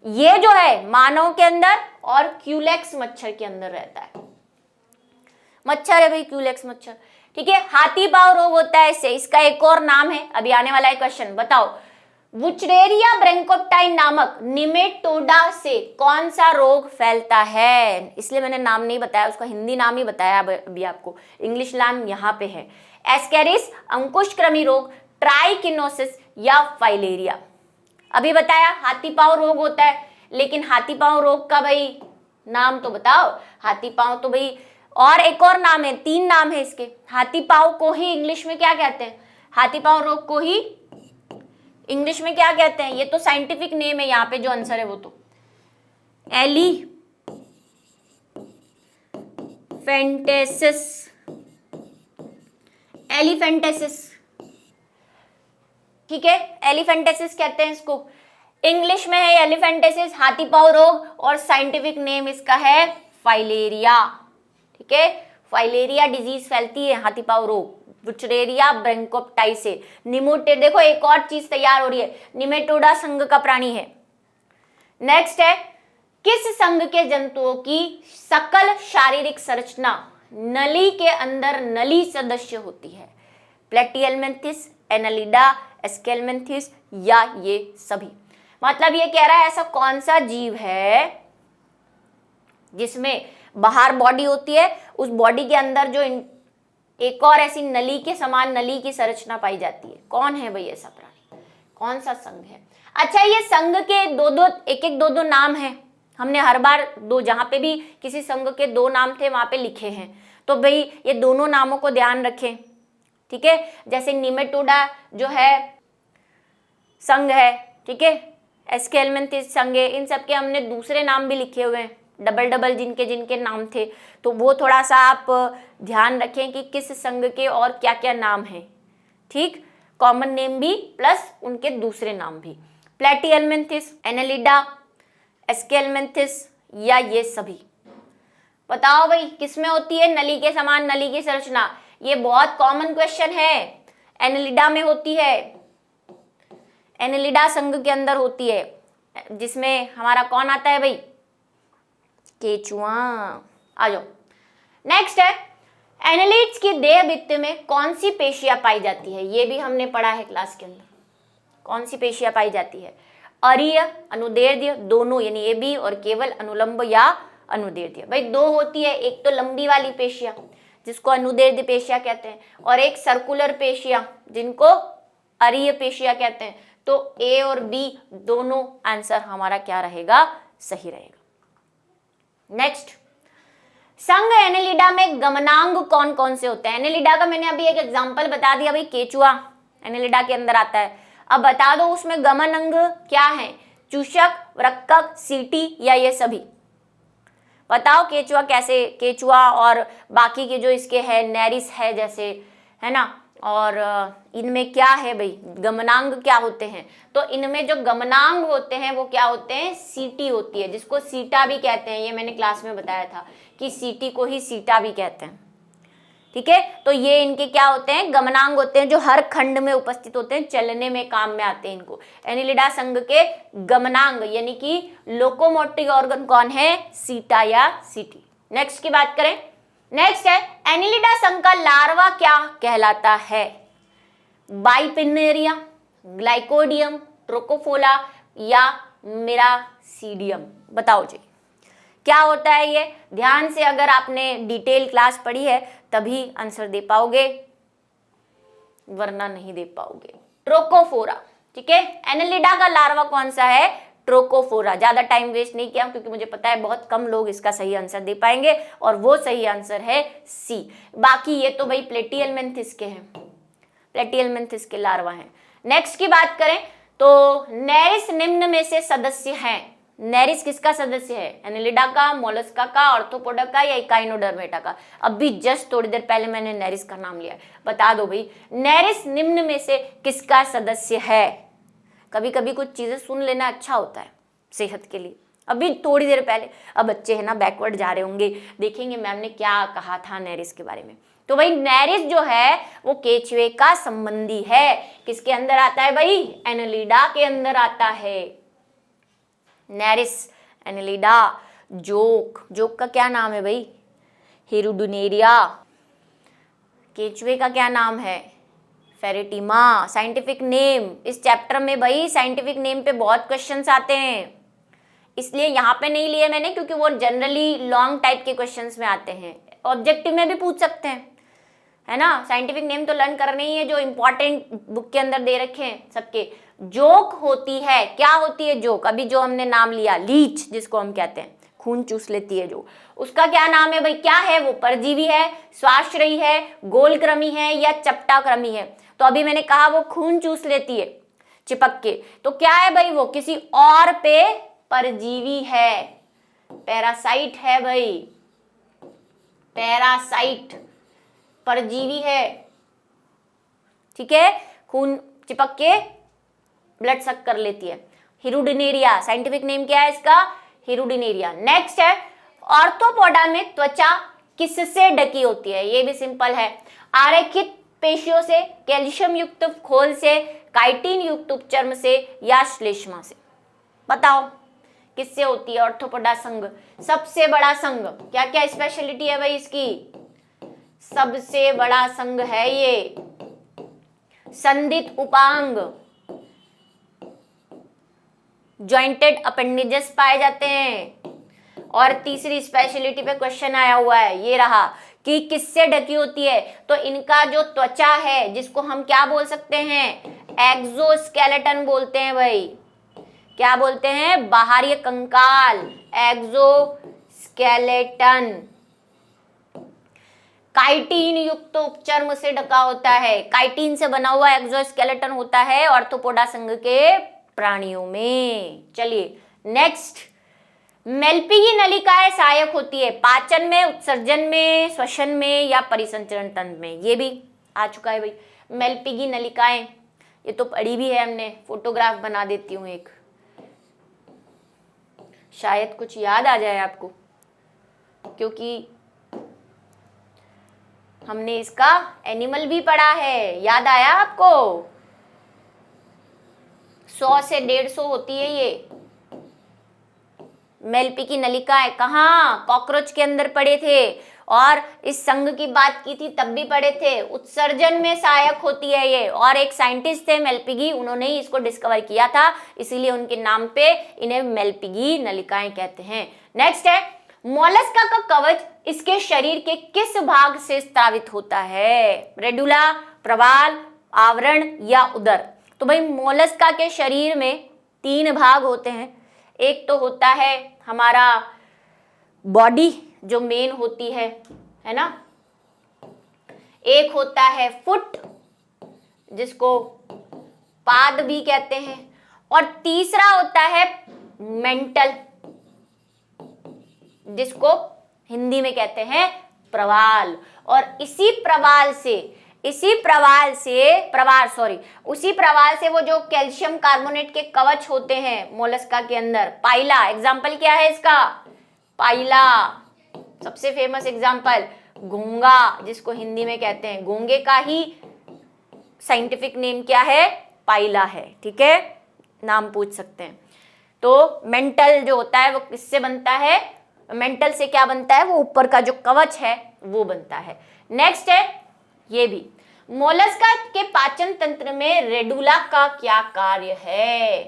ये जो है मानव के अंदर और क्यूलेक्स मच्छर के अंदर रहता है। मच्छर है भाई क्यूलेक्स मच्छर, ठीक है। हाथी पांव रोग होता है इससे, इसका एक और नाम है, अभी आने वाला है क्वेश्चन। बताओ वुचरेरिया ब्रैंकोप्टाई नामक निमेटोडा से कौन सा रोग फैलता है? इसलिए मैंने नाम नहीं बताया, उसका हिंदी नाम ही बताया अभी आपको, इंग्लिश नाम यहाँ पे है। एस्केरिस, अंकुशक्रमी रोग, ट्राइकिनोसिस या फाइलेरिया। अभी बताया हाथी पांव रोग होता है, लेकिन हाथी पांव रोग का भाई नाम तो बताओ। हाथी पांव तो भाई, और एक और नाम है, 3 नाम है इसके। हाथी पांव को ही इंग्लिश में क्या कहते हैं? हाथी पांव रोग को ही इंग्लिश में क्या कहते हैं? ये तो साइंटिफिक नेम है, यहाँ पे जो आंसर है वो तो एलिफेंटेसिस, एलिफेंटेसिस, ठीक है, एलिफेंटेसिस कहते हैं इसको। इंग्लिश में है एलिफेंटेसिस, हाथी पाँव रोग, और साइंटिफिक नेम इसका है फाइलेरिया। ठीक है, फाइलेरिया डिजीज फैलती है हाथी पाँव रोग, वुचरेरिया ब्रैंकोप्टाई से। निमोटेड, देखो एक और चीज तैयार हो रही है, निमेटोडा संघ का प्राणी है। नेक्स्ट है, किस संघ के जंतुओं की सकल शारीरिक संरचना नली के अंदर नली सदस्य होती है? प्लेटिहेल्मिन्थस, एनालिडा, एस्केल्मिन्थस या ये सभी। मतलब ये कह रहा है ऐसा कौन सा जीव है जिसमें बाहर बॉडी होती है, उस बॉडी के अंदर जो एक और ऐसी नली के समान नली की संरचना पाई जाती है। कौन है भाई ऐसा प्राणी, कौन सा संघ है? अच्छा, ये संघ के दो नाम हैं। हमने हर बार जहां पे भी किसी संघ के दो नाम थे वहां पे लिखे हैं, तो भाई ये दोनों नामों को ध्यान रखें। ठीक है, जैसे निमेटोडा जो है संघ है, ठीक है, एस्केल्मिन्थस संघ है, इन सब के हमने दूसरे नाम भी लिखे हुए हैं, डबल जिनके नाम थे, तो वो थोड़ा सा आप ध्यान रखें कि किस संघ के और क्या क्या नाम हैं। ठीक, कॉमन नेम भी प्लस उनके दूसरे नाम भी। प्लेटिहेल्मिन्थस, एनालिडा, एस्केल्मिन्थस या ये सभी। बताओ भाई किसमें होती है नली के समान नली की संरचना? ये बहुत कॉमन क्वेश्चन है। एनालिडा में होती है, एनालिडा संघ के अंदर होती है, जिसमें हमारा कौन आता है भाई? केचुआ। आ जाओ। नेक्स्ट है, एनालिड्स की देह भित्ति में कौन सी पेशियां पाई जाती है? ये भी हमने पढ़ा है क्लास के अंदर। कौन सी पेशियां पाई जाती है? अरीय, अनुदैर्ध्य दोनों, यानी ए बी, और केवल अनुलंब या अनुदैर्ध्य। भाई दो होती है, एक तो लंबी वाली पेशियां जिसको अनुदैर्ध्य पेशियां कहते हैं, और एक सर्कुलर पेशियां जिनको अरीय पेशियां कहते हैं। तो ए और बी दोनों आंसर हमारा क्या रहेगा? सही रहेगा। नेक्स्ट, संघ एनालिडा में गमनांग कौन कौन से होते हैं? एनालिडा का मैंने अभी एक एग्जांपल बता दिया भाई, केचुआ एनालिडा के अंदर आता है। अब बता दो उसमें गमन अंग क्या है? चूषक, वृक्कक, सीटी या ये सभी। बताओ केचुआ कैसे, केचुआ और बाकी के जो इसके है नेरिस है जैसे, है ना, और इनमें क्या है भाई गमनांग क्या होते हैं? तो इनमें जो गमनांग होते हैं वो क्या होते हैं? सीटी होती है, जिसको सीटा भी कहते हैं। ये मैंने क्लास में बताया था कि सीटी को ही सीटा भी कहते हैं। ठीक है, तो ये इनके क्या होते हैं? गमनांग होते हैं, जो हर खंड में उपस्थित होते हैं, चलने में काम में आते हैं इनको। एनालिडा संघ के गमनांग यानी कि लोकोमोटिव ऑर्गन कौन है? सीटा या सीटी। नेक्स्ट की बात करें, नेक्स्ट है एनालिडा संघ का लार्वा क्या कहलाता है? बाइपिनेरिया, ग्लाइकोडियम, ट्रोकोफोला या मिरासीडियम। बताओ जी क्या होता है ये? ध्यान से अगर आपने डिटेल क्लास पढ़ी है तभी आंसर दे पाओगे, वरना नहीं दे पाओगे। ट्रोकोफोरा। ठीक है, एनालिडा का लार्वा कौन सा है? ट्रोकोफोरा। ज्यादा टाइम वेस्ट नहीं किया क्योंकि मुझे पता है बहुत कम लोग इसका सही आंसर दे पाएंगे, और वो सही आंसर है सी। बाकी ये तो भाई प्लेटिहेल्मिन्थस के हैं, प्लेटिहेल्मिन्थस के लार्वा हैं। नेक्स्ट की बात करें तो नेरिस निम्न में से सदस्य हैं। नेरिस किसका सदस्य है? एनालिडा का, मोलस्का का, ऑर्थोपोडा का या इकाइनोडर्मेटा का? अभी जस्ट थोड़ी देर पहले मैंने नेरिस का नाम लिया। बता दो भाई नेरिस निम्न में से किसका सदस्य है? कभी कभी कुछ चीजें सुन लेना अच्छा होता है सेहत के लिए। अभी थोड़ी देर पहले, अब बच्चे है ना बैकवर्ड जा रहे होंगे, देखेंगे मैम ने क्या कहा था नेरिस के बारे में। तो भाई नेरिस जो है वो केचुए का संबंधी है। किसके अंदर आता है भाई? एनालिडा के अंदर आता है। नेरिस, एनालिडा, जोक, जोक का क्या नाम है भाई? हिरुडुनेरिया। केचुए का क्या नाम है? फेरेटिमा। साइंटिफिक नेम, इस चैप्टर में भाई साइंटिफिक नेम पे बहुत क्वेश्चंस आते हैं, इसलिए यहाँ पे नहीं लिए मैंने क्योंकि वो जनरली लॉन्ग टाइप के क्वेश्चंस में आते हैं, ऑब्जेक्टिव में भी पूछ सकते हैं, है ना। साइंटिफिक नेम तो लर्न करने ही है जो इंपॉर्टेंट बुक के अंदर दे रखे हैं सबके। जोक होती है, क्या होती है जोक? अभी जो हमने नाम लिया लीच जिसको हम कहते हैं, खून चूस लेती है जो, उसका क्या नाम है भाई? क्या है वो? परजीवी है, श्वासरही है, गोलक्रमी है या चपटाक्रमी है? तो अभी मैंने कहा वो खून चूस लेती है चिपक के, तो क्या है भाई? वो किसी और पे परजीवी है, पैरासाइट है भाई, पैरासाइट परजीवी है। ठीक है, खून चिपक के ब्लड सक कर लेती है। हिरुडिनेरिया, साइंटिफिक नेम क्या है इसका? हिरुडिनेरिया। नेक्स्ट है ऑर्थोपोडा में त्वचा किससे ढकी होती है? ये भी सिंपल है, आरेखित पेशियों से, कैल्शियम युक्त खोल से, काइटिन युक्त उपचर्म से या श्लेष्मा से। बताओ किससे होती है ऑर्थोपोडा संघ? सबसे बड़ा संघ। क्या क्या स्पेशलिटी है भाई इसकी? सबसे बड़ा संघ है ये, संधित उपांग, जॉइंटेड अपेंडेजेस पाए जाते हैं। और तीसरी स्पेशलिटी पे क्वेश्चन आया हुआ है, ये रहा कि किससे ढकी होती है? तो इनका जो त्वचा है जिसको हम क्या बोल सकते हैं? एक्सोस्केलेटन बोलते हैं भाई। क्या बोलते हैं? बाहरी कंकाल, एक्सोस्केलेटन। काइटिन युक्त उपचर्म से ढका होता है, काइटिन से बना हुआ एक्सोस्केलेटन होता है ऑर्थोपोडा संघ के प्राणियों में। चलिए नेक्स्ट, मेल्पिगी नलिकाएं सहायक होती है पाचन में, उत्सर्जन में, श्वसन में या परिसंचरण तंत्र में। ये भी आ चुका है भाई, मेल्पिगी नलिकाएं, ये तो पढ़ी भी है हमने, फोटोग्राफ बना देती हूँ एक, शायद कुछ याद आ जाए आपको, क्योंकि हमने इसका एनिमल भी पढ़ा है। याद आया आपको? 100 से 150 होती है ये मेल्पिगी नलिकाएं। कहाँ? कॉकरोच के अंदर पढ़े थे, और इस संघ की बात की थी तब भी पढ़े थे। उत्सर्जन में सहायक होती है ये, और एक साइंटिस्ट थे मेल्पिगी, उन्होंने ही इसको डिस्कवर किया था, इसीलिए उनके नाम पे इन्हें मेल्पिगी नलिकाएं कहते हैं। नेक्स्ट है मोलस्का का कवच इसके शरीर के किस भाग से स्रावित होता है? रेडुला, प्रवाल, आवरण या उदर? तो भाई मोलस्का के शरीर में 3 भाग होते हैं। एक तो होता है हमारा बॉडी जो मेन होती है ना, एक होता है फुट जिसको पाद भी कहते हैं, और तीसरा होता है मेंटल जिसको हिंदी में कहते हैं प्रवाल। और उसी प्रवाल से वो जो कैल्शियम कार्बोनेट के कवच होते हैं मोलस्का के अंदर, पाइला, एग्जाम्पल क्या है इसका? पाइला सबसे फेमस एग्जाम्पल, घोंगा जिसको हिंदी में कहते हैं, घोंगे का ही साइंटिफिक नेम क्या है? पाइला है। ठीक है, नाम पूछ सकते हैं। तो मेंटल जो होता है वो किससे बनता है? मेंटल से क्या बनता है? वो ऊपर का जो कवच है वो बनता है। नेक्स्ट है ये भी, मोलस्का के पाचन तंत्र में रेडुला का क्या कार्य है?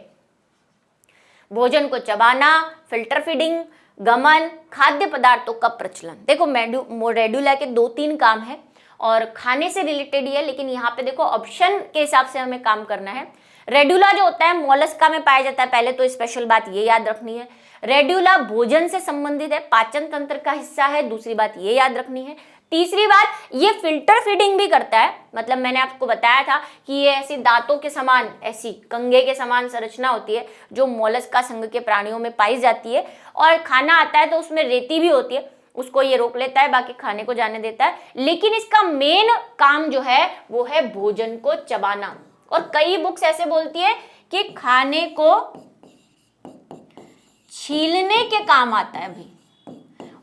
भोजन को चबाना, फिल्टर फीडिंग, गमन, खाद्य पदार्थों का प्रचलन। देखो रेडुला के 2-3 काम है और खाने से रिलेटेड ही है, लेकिन यहाँ पे देखो ऑप्शन के हिसाब से हमें काम करना है। रेडुला जो होता है मोलस्का में पाया जाता है, पहले तो स्पेशल बात ये याद रखनी है, रेडुला भोजन से संबंधित है, पाचन तंत्र का हिस्सा है, दूसरी बात ये याद रखनी है। तीसरी बात, ये फिल्टर फीडिंग भी करता है, मतलब मैंने आपको बताया था कि ये ऐसी दांतों के समान, ऐसी कंघे के समान संरचना होती है जो मोलस्का संघ के प्राणियों में पाई जाती है, और खाना आता है तो उसमें रेती भी होती है, उसको ये रोक लेता है, बाकी खाने को जाने देता है, लेकिन इसका मेन काम जो है वो है भोजन को चबाना। और कई बुक्स ऐसे बोलती है कि खाने को छीलने के काम आता है। भाई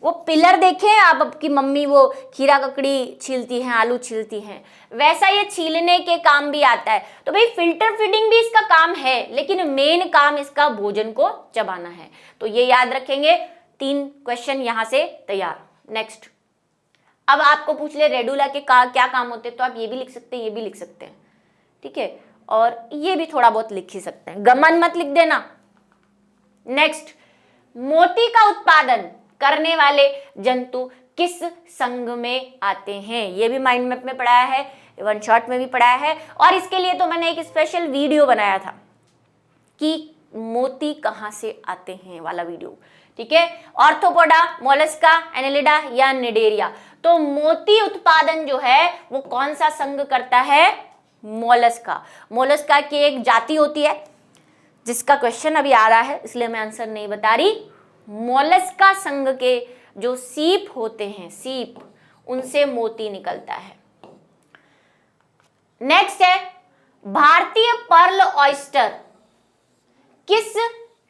वो पिलर देखे आप, आपकी मम्मी वो खीरा ककड़ी छीलती हैं, आलू छीलती हैं, वैसा ये छीलने के काम भी आता है। तो भाई फिल्टर फीडिंग भी इसका काम है, लेकिन मेन काम इसका भोजन को चबाना है। तो ये याद रखेंगे। 3 क्वेश्चन यहां से तैयार। नेक्स्ट, अब आपको पूछ ले रेडुला के क्या काम होते हैं, तो आप ये भी लिख सकते हैं, ये भी लिख सकते हैं, ठीक है, और ये भी थोड़ा बहुत लिख ही सकते हैं, गमन मत लिख देना। नेक्स्ट, मोती का उत्पादन करने वाले जंतु किस संघ में आते हैं? ये भी माइंड मैप में पढ़ाया है, वन शॉट में भी पढ़ाया है, और इसके लिए तो मैंने एक स्पेशल वीडियो बनाया था कि मोती कहां से आते हैं वाला वीडियो, ठीक है। ऑर्थोपोडा, मोलस्का, एनेलिडा या निडेरिया। तो मोती उत्पादन जो है वो कौन सा संघ करता है? मोलस्का। मोलस्का की एक जाति होती है जिसका क्वेश्चन अभी आ रहा है, इसलिए मैं आंसर नहीं बता रही। मोलस्का संघ के जो सीप होते हैं, सीप, उनसे मोती निकलता है। नेक्स्ट है, भारतीय पर्ल ऑयस्टर किस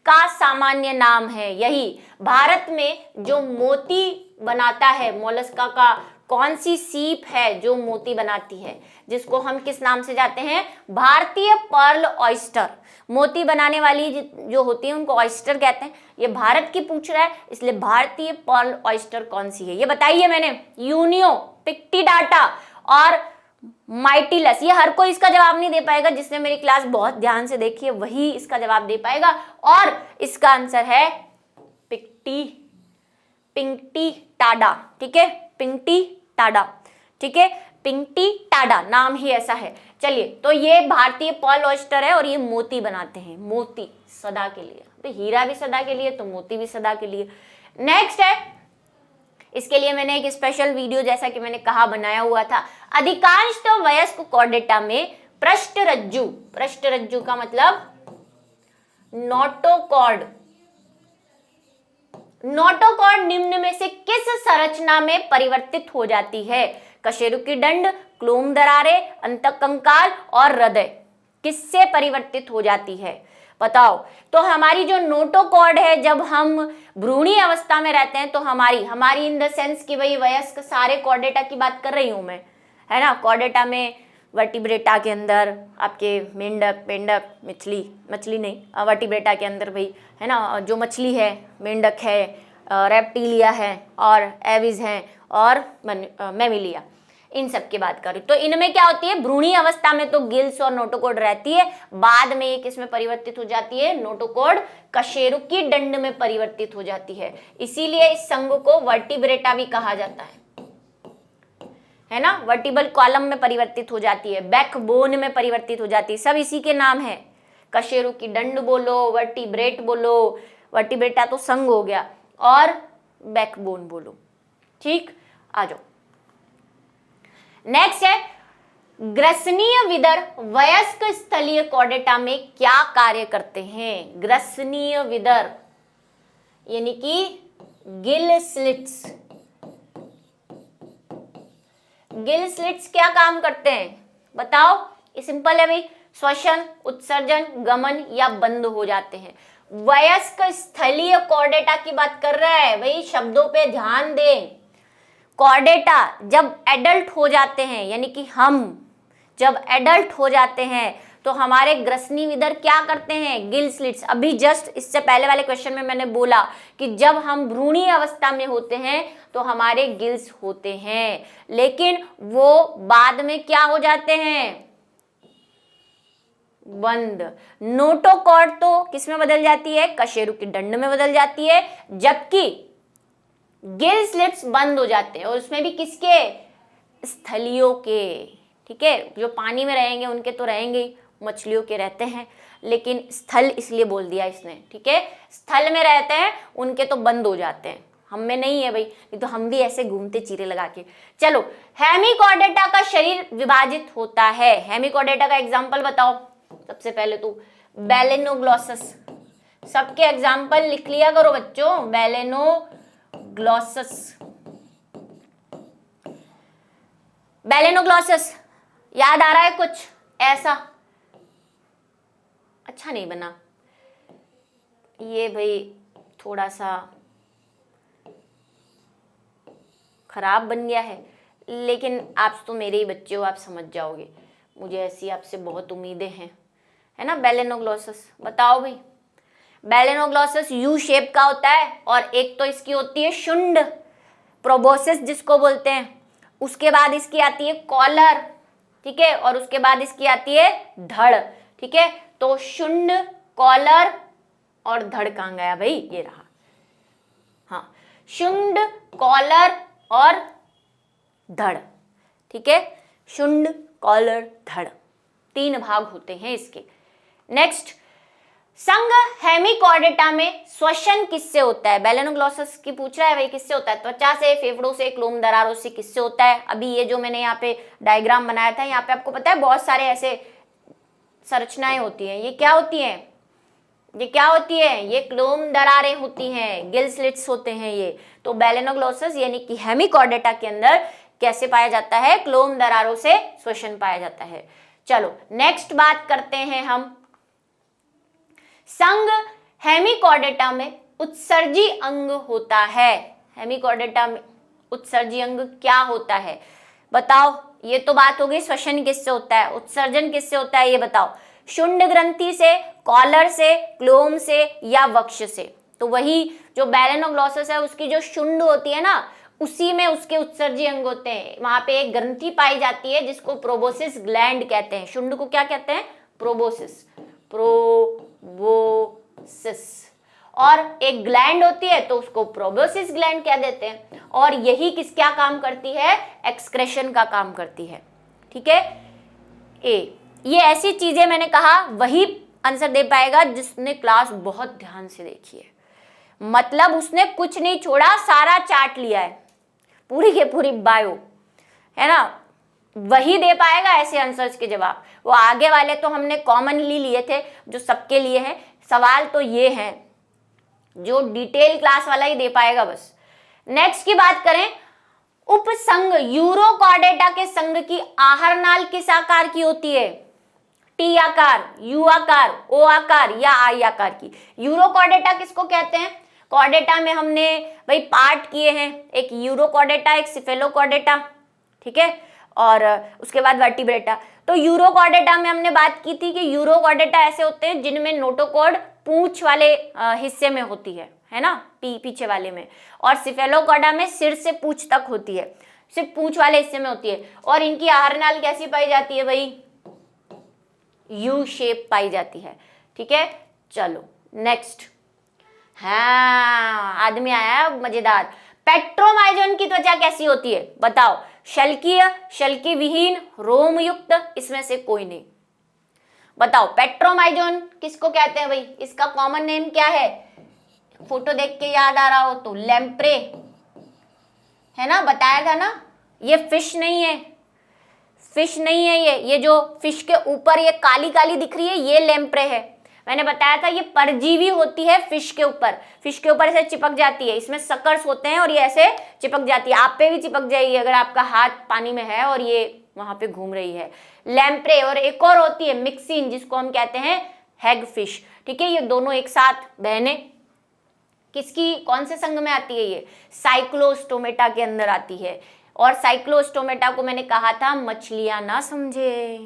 का सामान्य नाम है? यही भारत में जो मोती बनाता है, मोलस्का का कौन सी सीप है जो मोती बनाती है, जिसको हम किस नाम से जाते हैं? भारतीय पर्ल ऑयस्टर। मोती बनाने वाली जो होती है उनको ऑयस्टर कहते हैं। ये भारत की पूछ रहा है, इसलिए भारतीय पर्ल ऑयस्टर कौन सी है? ये बताइए मैंने, यूनियो, पिक्टिडाटा और माइटिलस। ये हर कोई इसका जवाब नहीं दे पाएगा, जिसने मेरी क्लास बहुत ध्यान से देखी है वही इसका जवाब दे पाएगा। और इसका आंसर है पिंगटिडाटा। ठीक है, पिंगटिडाटा। ठीक है, पिंगटिडाटा नाम ही ऐसा है। चलिए, तो ये भारतीय पर्ल ऑयस्टर है और ये मोती बनाते हैं, मोती सदा के लिए। तो हीरा भी सदा के लिए, तो मोती भी सदा के लिए। नेक्स्ट है, इसके लिए मैंने एक स्पेशल वीडियो, जैसा कि मैंने कहा, बनाया हुआ था। अधिकांश तो वयस्क कॉर्डेटा में पृष्ठरज्जु, पृष्ठरज्जु का मतलब नोटोकॉर्ड, नोटोकॉर्ड निम्न में से किस संरचना में परिवर्तित हो जाती है? कशेरुकी दंड, क्लोम दरारें, अंतःकंकाल और हृदय। किससे परिवर्तित हो जाती है बताओ? तो हमारी जो नोटोकॉर्ड है, जब हम भ्रूणी अवस्था में रहते हैं तो हमारी इन द सेंस कि भाई वयस्क सारे कॉर्डेटा की बात कर रही हूं मैं, है ना। कॉर्डेटा में वर्टिब्रेटा के अंदर आपके मेंढक, पेंडक, मछली नहीं, वर्टिब्रेटा के अंदर भाई, है ना, जो मछली है, मेंढक है, रेप्टिलिया है और एविज हैं और मैमिलिया, इन सब की बात करूं तो इनमें क्या होती है? भ्रूणी अवस्था में तो गिल्स और नोटोकॉर्ड रहती है, बाद में ये किसमें परिवर्तित हो जाती है? नोटोकॉर्ड कशेरुकी दंड में परिवर्तित हो जाती है। इसीलिए इस संघ को वर्टिब्रेटा भी कहा जाता है ना। वर्टिबल कॉलम में परिवर्तित हो जाती है, बैकबोन में परिवर्तित हो जाती है, सब इसी के नाम है। कशेरुकी दंड बोलो, वर्टिब्रेट बोलो, वर्टिब्रेटा तो संघ हो गया, और बैकबोन बोलो। ठीक, आ जाओ। नेक्स्ट है, ग्रसनीय विदर वयस्क स्थलीय कॉर्डेटा में क्या कार्य करते हैं? ग्रसनीय विदर यानी कि गिल स्लिट्स। गिल स्लिट्स क्या काम करते हैं बताओ? ये सिंपल है भाई, श्वसन, उत्सर्जन, गमन या बंद हो जाते हैं। वयस्क स्थलीय कॉर्डेटा की बात कर रहा है भाई, शब्दों पे ध्यान दें। कॉर्डेटा जब एडल्ट हो जाते हैं, यानी कि हम जब एडल्ट हो जाते हैं तो हमारे ग्रसनी विदर क्या करते हैं? Gill slits. अभी जस्ट इससे पहले वाले क्वेश्चन में मैंने बोला कि जब हम भ्रूणी अवस्था में होते हैं तो हमारे गिल्स होते हैं, लेकिन वो बाद में क्या हो जाते हैं? बंद। नोटोकॉर्ड तो किसमें बदल जाती है? कशेरुकी दंड में बदल जाती है, जबकि गिल स्लिट्स बंद हो जाते हैं, और उसमें भी किसके? स्थलियों के। ठीक है, जो पानी में रहेंगे उनके तो रहेंगे, मछलियों के रहते हैं, लेकिन स्थल इसलिए बोल दिया इसने। ठीक है, स्थल में रहते हैं उनके तो बंद हो जाते हैं, हम में नहीं है भाई, नहीं तो हम भी ऐसे घूमते चीरे लगा के। चलो, हेमिकॉर्डेटा का शरीर विभाजित होता है। हेमिकॉर्डेटा का एग्जाम्पल बताओ। सबसे पहले तो बेलेनोग्लॉसस, सबके एग्जाम्पल लिख लिया करो बच्चों। बेलेनोग्लॉसस, बेलेनोग्लॉसस याद आ रहा है कुछ ऐसा? अच्छा नहीं बना ये भाई, थोड़ा सा खराब बन गया है, लेकिन आप तो मेरे ही बच्चे हो, आप समझ जाओगे, मुझे ऐसी आपसे बहुत उम्मीदें हैं, है ना। बेलेनोग्लॉसस बताओ भाई। बेलेनोग्लॉसस यू शेप का होता है, और एक तो इसकी होती है शुंड, प्रोबोसिस जिसको बोलते हैं, उसके बाद इसकी आती है कॉलर, ठीक है, और उसके बाद इसकी आती है धड़। ठीक है, तो शुंड, कॉलर और धड़ कहाँ गया भाई? ये रहा। हाँ, शुंड, कॉलर और धड़। ठीक है, शुंड, कॉलर, धड़, 3 भाग होते हैं इसके। नेक्स्ट, संघ हेमिकॉर्डेटा में श्वसन किससे होता है? बेलेनोग्लॉसस की पूछ रहा है भाई, किससे होता है? त्वचा से, फेफड़ों से, क्लोम दरारों से, किससे होता है? अभी ये जो मैंने यहाँ पे डायग्राम बनाया था, यहाँ पे आपको पता है बहुत सारे ऐसे संरचनाएं होती हैं। ये क्या होती हैं? ये क्या होती है? ये क्लोम दरारें होती हैं, गिल स्लिट्स होते हैं ये। तो बेलेनोग्लॉसस यानी कि हेमिकॉर्डेटा के अंदर कैसे पाया जाता है? क्लोम दरारों से श्वसन पाया जाता है। चलो नेक्स्ट बात करते हैं हम संघ हेमिकॉर्डेटा में उत्सर्जी अंग होता है। हेमिकॉर्डेटा में उत्सर्जी अंग क्या होता है बताओ। ये तो बात हो गई श्वसन किससे होता है, उत्सर्जन किससे होता है ये बताओ। शुंड ग्रंथि से, कॉलर से, क्लोम से या वक्ष से। तो वही जो बैलेनोग्लॉसस है उसकी जो शुंड होती है ना, उसी में उसके उत्सर्जी अंग होते हैं। वहां पे एक ग्रंथि पाई जाती है जिसको प्रोबोसिस ग्लैंड कहते हैं। शुंड को क्या कहते हैं? Proboscis, proboscis. और एक ग्लैंड होती है तो उसको प्रोबोसिस ग्लैंड कह देते हैं। और यही किस क्या काम करती है? एक्सक्रेशन का काम करती है। ठीक है। ए, ये ऐसी चीजें मैंने कहा वही आंसर दे पाएगा जिसने क्लास बहुत ध्यान से देखी है, मतलब उसने कुछ नहीं छोड़ा, सारा चार्ट लिया है, पूरी के पूरी बायो, है ना, वही दे पाएगा ऐसे आंसर्स के जवाब। वो आगे वाले तो हमने कॉमनली लिए थे जो सबके लिए हैं। सवाल तो ये हैं जो डिटेल क्लास वाला ही दे पाएगा बस। नेक्स्ट की बात करें, उपसंघ यूरोकॉर्डेटा के संघ की आहार नाल किस आकार की होती है? टी आकार, यू आकार, ओ आकार या आई आकार की। यूरोकॉर्डेटा किसको कहते हैं? कॉर्डेटा में हमने भाई पार्ट किए हैं, एक यूरोकॉर्डेटा, एक सिफेलोकॉर्डेटा, ठीक है, और उसके बाद वर्टिब्रेटा। तो यूरोकॉर्डेटा में हमने बात की थी कि यूरोकॉर्डेटा ऐसे होते हैं जिनमें नोटोकॉर्ड पूंछ वाले हिस्से में होती है ना, पीछे वाले में। और सिफेलोकॉर्डा में सिर से पूंछ तक होती है, सिर्फ पूंछ वाले हिस्से में होती है। और इनकी आहार नाल कैसी पाई जाती है भाई? यू शेप पाई जाती है। ठीक है, चलो नेक्स्ट। हाँ, आदमी आया मजेदार। पेट्रोमाइजोन की त्वचा कैसी होती है बताओ? शल्कीय, शल्की विहीन, रोम युक्त, इसमें से कोई नहीं। बताओ पेट्रोमाइजोन किसको कहते हैं भाई? इसका कॉमन नेम क्या है? फोटो देख के याद आ रहा हो तो लैम्प्रे, है ना, बताया था ना। ये फिश नहीं है, फिश नहीं है ये जो फिश के ऊपर ये काली काली दिख रही है ये लैम्प्रे है। मैंने बताया था ये परजीवी होती है फिश के ऊपर, फिश के ऊपर ऐसे चिपक जाती है। इसमें सकर्स होते हैं और ये ऐसे चिपक जाती है। आप पे भी चिपक जाएगी अगर आपका हाथ पानी में है और ये वहां पे घूम रही है, लैम्प्रे। और एक और होती है मिक्सिन, जिसको हम कहते हैं हैग फिश। ठीक है, ये दोनों एक साथ बहने किसकी, कौन से संघ में आती है? ये साइक्लोस्टोमेटा के अंदर आती है। और साइक्लोस्टोमेटा को मैंने कहा था मछलियां ना समझे,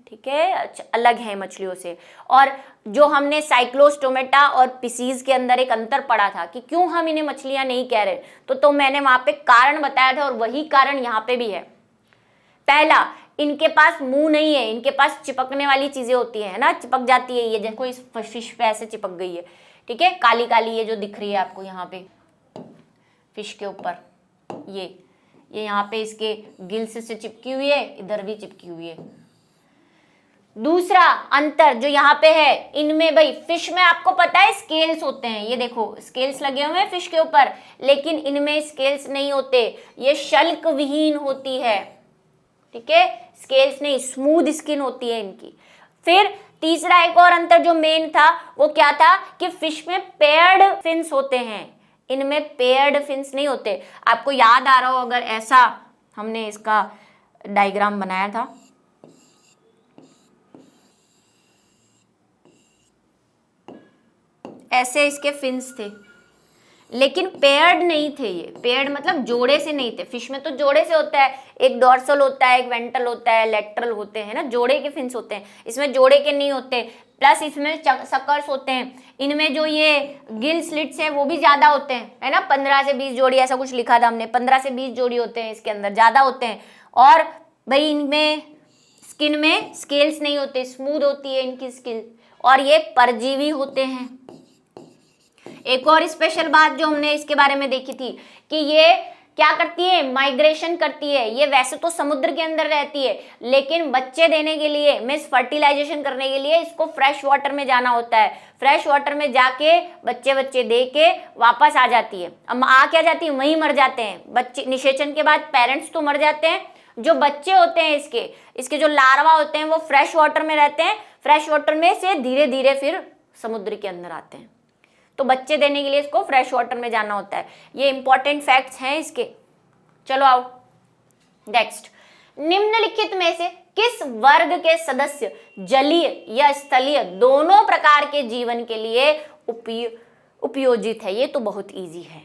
ठीक है, अलग है मछलियों से। और जो हमने साइक्लोस्टोमेटा और पिसीज के अंदर एक अंतर पढ़ा था कि क्यों हम इन्हें मछलियां नहीं कह रहे, तो मैंने वहां पे कारण बताया था और वही कारण यहाँ पे भी है। पहला, इनके पास मुंह नहीं है, इनके पास चिपकने वाली चीजें होती है ना, चिपक जाती है। ये देखो इस फिश पे ऐसे चिपक गई है, ठीक है, काली काली ये जो दिख रही है आपको यहाँ पे फिश के ऊपर, ये यहाँ पे इसके गिल्स से चिपकी हुई है, इधर भी चिपकी हुई है। दूसरा अंतर जो यहाँ पे है, इनमें भाई फिश में आपको पता है स्केल्स होते हैं, ये देखो स्केल्स लगे हुए हैं फिश के ऊपर, लेकिन इनमें स्केल्स नहीं होते, ये शल्क विहीन होती है। ठीक है, स्केल्स नहीं, स्मूथ स्किन होती है इनकी। फिर तीसरा एक और अंतर जो मेन था वो क्या था कि फिश में पेयर्ड फिन्स होते हैं, इनमें पेयर्ड फिन्स नहीं होते। आपको याद आ रहा हो अगर ऐसा हमने इसका डायग्राम बनाया था, ऐसे इसके फिन्स थे, लेकिन पेयर्ड नहीं थे। ये पेयर्ड मतलब जोड़े से नहीं थे। फिश में तो जोड़े से होता है, एक डॉर्सल होता है, एक वेंट्रल होता है, लेटरल होते हैं ना, जोड़े के फिन्स होते हैं। इसमें जोड़े के नहीं होते, प्लस इसमें सकर्स होते हैं। इनमें जो ये गिल स्लिट्स हैं वो भी ज्यादा होते हैं, है ना, 15 से 20 जोड़ी, ऐसा कुछ लिखा था हमने, 15 से 20 जोड़ी होते हैं इसके अंदर, ज्यादा होते हैं। और भाई इनमें स्किन में स्केल्स नहीं होते, स्मूथ होती है इनकी स्किन, और ये परजीवी होते हैं। एक और स्पेशल बात जो हमने इसके बारे में देखी थी कि ये क्या करती है, माइग्रेशन करती है। ये वैसे तो समुद्र के अंदर रहती है, लेकिन बच्चे देने के लिए, मींस फर्टिलाइजेशन करने के लिए इसको फ्रेश वाटर में जाना होता है। फ्रेश वाटर में जाके बच्चे दे के वापस आ जाती है। अब आ क्या जाती है, वहीं मर जाते हैं बच्चे। निषेचन के बाद पेरेंट्स तो मर जाते हैं, जो बच्चे होते हैं इसके जो लार्वा होते हैं वो फ्रेश वाटर में रहते हैं। फ्रेश वाटर में से धीरे धीरे फिर समुद्र के अंदर आते हैं। तो बच्चे देने के लिए इसको फ्रेश वाटर में जाना होता है। ये इंपॉर्टेंट फैक्ट्स हैं इसके। चलो आओ नेक्स्ट। निम्नलिखित में से किस वर्ग के सदस्य जलीय या स्थलीय दोनों प्रकार के जीवन के लिए उपयोजित है? ये तो बहुत इजी है।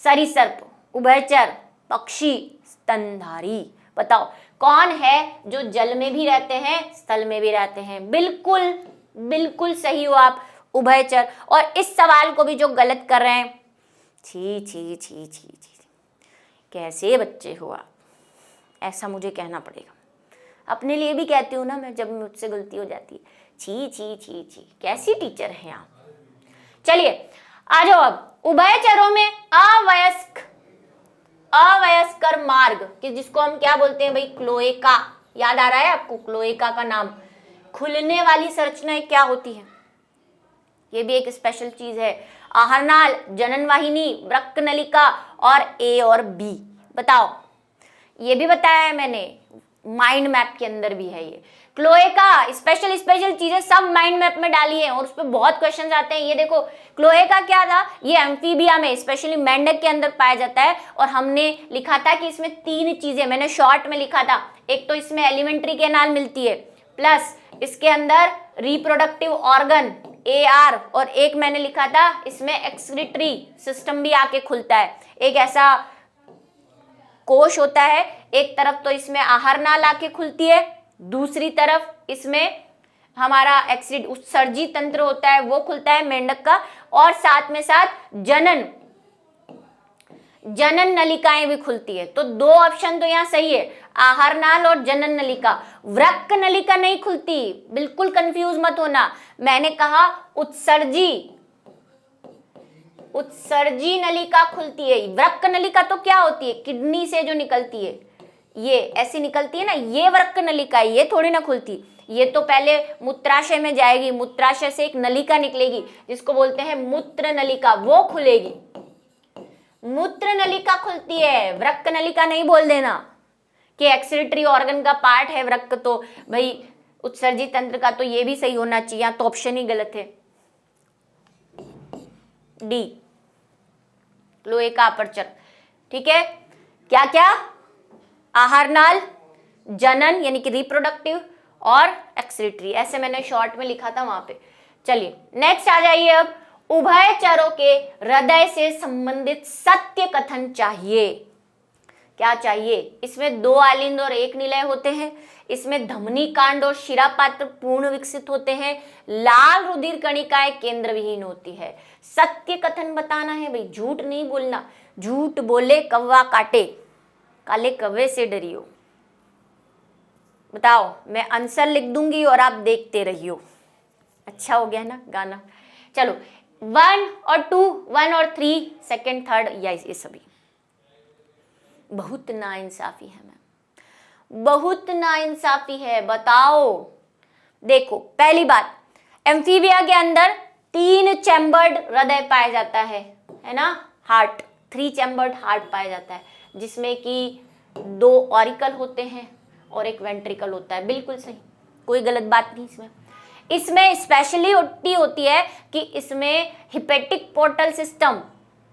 सरीसृप, उभयचर, पक्षी, स्तनधारी। बताओ कौन है जो जल में भी रहते हैं, स्थल में भी रहते हैं? बिल्कुल बिल्कुल सही हो आप, उभयचर। और इस सवाल को भी जो गलत कर रहे हैं, छी छी छी छी छी, कैसे बच्चे हो आप, ऐसा मुझे कहना पड़ेगा। अपने लिए भी कहती हूँ ना मैं, जब मुझसे गलती हो जाती है, छी छी छी छी, कैसी टीचर हैं आप। चलिए आ जाओ अब उभयचरों में अवयस्कर मार्ग कि जिसको हम क्या बोलते हैं भाई, क्लोएका। याद आ रहा है आपको क्लोएका का नाम? खुलने वाली संरचनाएं क्या होती है? ये भी एक स्पेशल चीज है। आहारनाल, जनन वाहिनी, वृक्क नलिका और ए और बी। बताओ, ये भी बताया है मैंने, माइंड मैप के अंदर भी है ये क्लोएका। स्पेशल चीजें सब माइंड मैप में डाली है और उस पर बहुत क्वेश्चंस आते हैं। ये देखो क्लोएका क्या था, ये एम्फीबिया में स्पेशली मेंढक के अंदर पाया जाता है। और हमने लिखा था कि इसमें 3 चीजें, मैंने शॉर्ट में लिखा था। एक तो इसमें एलिमेंट्री कैनाल मिलती है, प्लस इसके अंदर रिप्रोडक्टिव ऑर्गन AR, और एक मैंने लिखा था इसमें एक्सक्रीटरी सिस्टम भी आके खुलता है। एक ऐसा कोश होता है, एक तरफ तो इसमें आहार नाल आके खुलती है, दूसरी तरफ इसमें हमारा उत्सर्जी तंत्र होता है, वो खुलता है मेंढक का। और साथ में साथ जनन नलिकाएं भी खुलती है। तो 2 ऑप्शन तो यहाँ सही है, आहार नाल और जनन नलिका। वृक्क नलिका नहीं खुलती, बिल्कुल कंफ्यूज मत होना। मैंने कहा उत्सर्जी नलिका खुलती है। वृक्क नलिका तो क्या होती है, किडनी से जो निकलती है, ये ऐसी निकलती है ना, ये वृक्क नलिका है, ये थोड़ी ना खुलती। ये तो पहले मूत्राशय में जाएगी, मूत्राशय से एक नलिका निकलेगी जिसको बोलते हैं मूत्र नलिका, वो खुलेगी। मूत्र नलिका खुलती है, वृक्क नलिका नहीं बोल देना कि एक्सक्रीटरी ऑर्गन का पार्ट है वृक्क, तो भाई उत्सर्जी तंत्र का तो ये भी सही होना चाहिए, तो ऑप्शन ही गलत है। D, cloaca aperture. ठीक है, क्या क्या? आहार नाल, जनन यानी कि रिप्रोडक्टिव, और एक्सक्रीटरी, ऐसे मैंने शॉर्ट में लिखा था वहां पे। चलिए नेक्स्ट आ जाइए अब, उभयचरों के हृदय से संबंधित सत्य कथन चाहिए। क्या चाहिए? इसमें 2 आलिंद और 1 निलय होते हैं, इसमें धमनी कांड और शिरापात्र पूर्ण विकसित होते हैं, लाल रुधिर कणिकाएं केंद्र विहीन होती है। सत्य कथन बताना है भाई, झूठ नहीं बोलना। झूठ बोले कौवा काटे, काले कौवे से डरियो। बताओ, मैं आंसर लिख दूंगी और आप देखते रहियो। अच्छा हो गया ना गाना? चलो 1 और 2, 1 और 3, सेकंड थर्ड, या ये सभी। बहुत नाइंसाफी है मैम, बहुत नाइंसाफी है। बताओ, देखो पहली बात, एम्फीबिया के अंदर 3 चैम्बर्ड हृदय पाया जाता है ना, हार्ट, 3 चैम्बर्ड हार्ट पाया जाता है, जिसमें कि 2 ऑरिकल होते हैं और 1 वेंट्रिकल होता है। बिल्कुल सही, कोई गलत बात नहीं इसमें। इसमें स्पेशलिटी होती है कि इसमें हिपेटिक पोर्टल सिस्टम,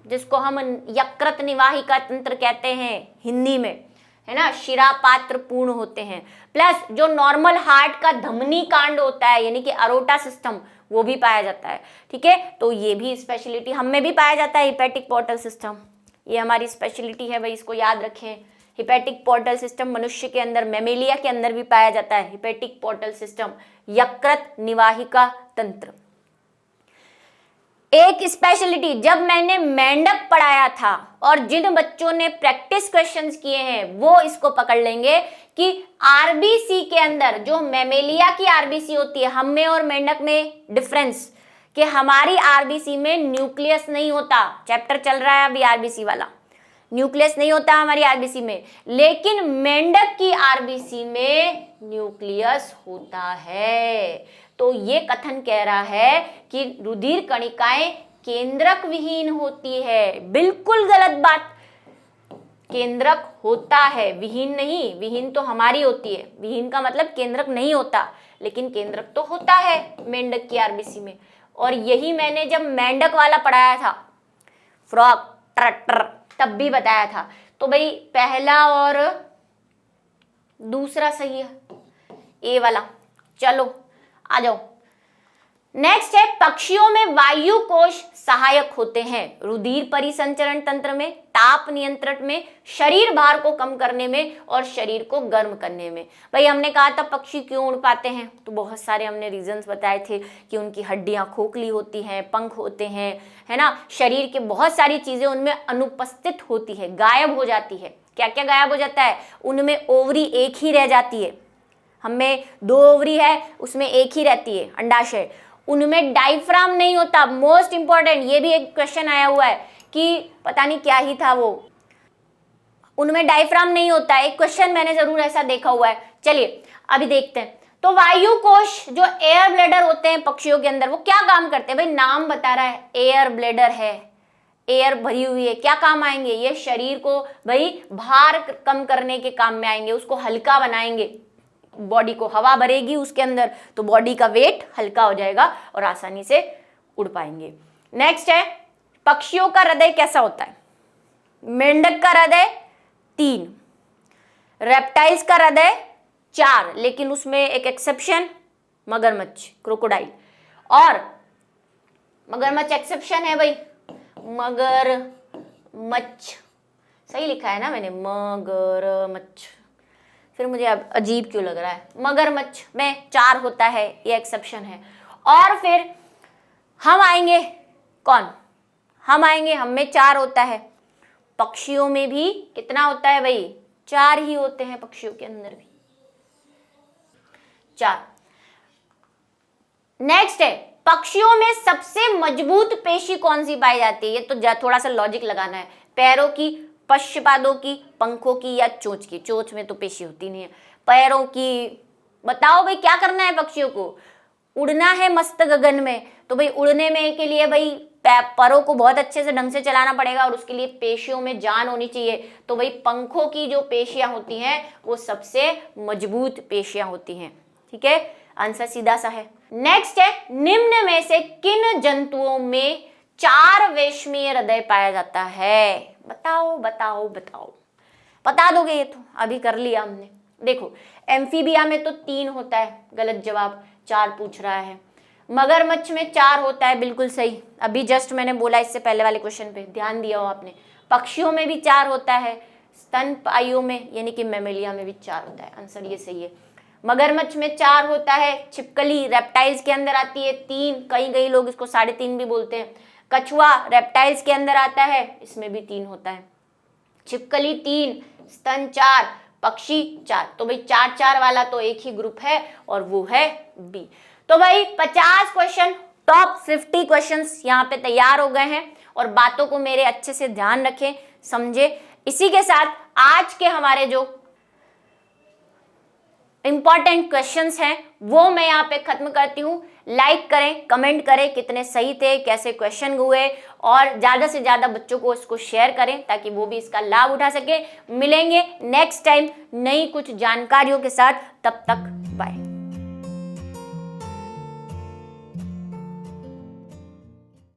जिसको हम यकृत निवाहिका तंत्र कहते हैं हिंदी में, है ना, शिरापात्र पूर्ण होते हैं। प्लस जो नॉर्मल हार्ट का धमनी कांड होता है यानी कि अरोटा सिस्टम, वो भी पाया जाता है। ठीक है, तो ये भी स्पेशलिटी हम में भी पाया जाता है, हिपेटिक पोर्टल सिस्टम, ये हमारी स्पेशलिटी है भाई, इसको याद रखें। हिपेटिक पोर्टल सिस्टम मनुष्य के अंदर, मेमेलिया के अंदर भी पाया जाता है हिपेटिक पोर्टल सिस्टम, यकृत निवाहिका तंत्र। एक स्पेशलिटी, जब मैंने मेंढक पढ़ाया था और जिन बच्चों ने प्रैक्टिस क्वेश्चंस किए हैं वो इसको पकड़ लेंगे कि आरबीसी के अंदर, जो मेमेलिया की आरबीसी होती है, हम में और मेंढक में डिफरेंस, कि हमारी आरबीसी में न्यूक्लियस नहीं होता। चैप्टर चल रहा है अभी आरबीसी वाला, न्यूक्लियस नहीं होता हमारी आरबीसी में, लेकिन मेंढक की आरबीसी में न्यूक्लियस होता है। तो ये कथन कह रहा है कि रुधिर कणिकाएं केंद्रक विहीन होती है। बिल्कुल गलत बात, केंद्रक होता है, विहीन नहीं। विहीन तो हमारी होती है, विहीन का मतलब केंद्रक नहीं होता, लेकिन केंद्रक तो होता है मेंढक की आरबीसी में। और यही मैंने जब मेंढक वाला पढ़ाया था, फ्रॉग ट्रैक्टर, तब भी बताया था। तो भाई पहला और दूसरा सही है, ए वाला। चलो आ जाओ। नेक्स्ट है, पक्षियों में वायु कोश सहायक होते हैं रुधिर परिसंचरण तंत्र में, ताप नियंत्रण में, शरीर भार को कम करने में और शरीर को गर्म करने में। भाई हमने कहा था पक्षी क्यों उड़ पाते हैं, तो बहुत सारे हमने रीजंस बताए थे कि उनकी हड्डियां खोखली होती हैं, पंख होते हैं, है ना, शरीर के बहुत सारी चीजें उनमें अनुपस्थित होती है, गायब हो जाती है। क्या क्या गायब हो जाता है? उनमें ओवरी एक ही रह जाती है, हमें 2 ओवरी है उसमें एक ही रहती है अंडाशय। उनमें डायफ्राम नहीं होता, मोस्ट इंपॉर्टेंट, ये भी एक क्वेश्चन आया हुआ है कि पता नहीं क्या ही था वो, उनमें डायफ्राम नहीं होता है, एक क्वेश्चन मैंने जरूर ऐसा देखा हुआ है। चलिए अभी देखते हैं। तो वायु कोश जो एयर ब्लेडर होते हैं पक्षियों के अंदर, वो क्या काम करते हैं? भाई नाम बता रहा है, एयर ब्लेडर है, एयर भरी हुई है, क्या काम आएंगे? ये शरीर को भाई भार कम करने के काम में आएंगे, उसको हल्का बनाएंगे, बॉडी को हवा भरेगी उसके अंदर तो बॉडी का वेट हल्का हो जाएगा और आसानी से उड़ पाएंगे। नेक्स्ट है, पक्षियों का हृदय कैसा होता है? मेंढक का हृदय 3, रेप्टाइल्स का हृदय 4, लेकिन उसमें एक एक्सेप्शन, मगरमच्छ, क्रोकोडाइल। और मगरमच्छ एक्सेप्शन है भाई, मगरमच्छ सही लिखा है ना मैंने, मगरमच्छ, फिर मुझे अब अजीब क्यों लग रहा है, मगरमच्छ में 4 होता है, ये एक्सेप्शन है। और फिर हम आएंगे, कौन? हम आएंगे, हम में 4 होता है, पक्षियों में भी कितना होता है भाई? 4 ही होते हैं, पक्षियों के अंदर भी 4। नेक्स्ट है, पक्षियों में सबसे मजबूत पेशी कौन सी पाई जाती है? ये तो थोड़ा सा लॉजिक लगाना है, पैरों की, पश्चपादों की, पंखों की या चोंच की? चोंच में तो पेशी होती नहीं है। पैरों की, बताओ भाई क्या करना है पक्षियों को? उड़ना है मस्त गगन में, तो भाई उड़ने में के लिए भाई पैरों को बहुत अच्छे से ढंग से चलाना पड़ेगा और उसके लिए पेशियों में जान होनी चाहिए। तो भाई पंखों की जो पेशियां होती हैं वो सबसे मजबूत पेशियां होती हैं। ठीक है, आंसर सीधा सा है। नेक्स्ट है, निम्न में से किन जंतुओं में 4 वेश्मीय हृदय पाया जाता है? बताओ बताओ बताओ, बता दोगे? ये तो अभी कर लिया हमने। देखो एम्फीबिया में तो 3 होता है, गलत जवाब, 4 पूछ रहा है। मगरमच्छ में 4 होता है, बिल्कुल सही, अभी जस्ट मैंने बोला इससे पहले वाले क्वेश्चन पे ध्यान दिया हो आपने। पक्षियों में भी 4 होता है, स्तनपायियों में यानी कि मैमेलिया में भी 4 होता है, आंसर ये सही है। मगरमच्छ में 4 होता है, छिपकली रेप्टाइल्स के अंदर आती है 3, कई लोग इसको 3.5 भी बोलते हैं। कछुआ रेप्टाइल्स के अंदर आता है, इसमें भी 3 होता है। छिपकली 3, स्तन 4, पक्षी 4। तो भाई 4-4 वाला तो एक ही ग्रुप है और वो है बी। तो भाई 50 क्वेश्चन, टॉप 50 क्वेश्चंस यहाँ पे तैयार हो गए हैं और बातों को मेरे अच्छे से ध्यान रखें, समझे। इसी के साथ आज के हमारे जो इंपॉर्टेंट क्वेश्चंस हैं वो मैं यहाँ पे खत्म करती हूँ। लाइक करें, कमेंट करें कितने सही थे, कैसे क्वेश्चन हुए, और ज्यादा से ज्यादा बच्चों को इसको शेयर करें ताकि वो भी इसका लाभ उठा सके। मिलेंगे नेक्स्ट टाइम नई कुछ जानकारियों के साथ, तब तक बाय।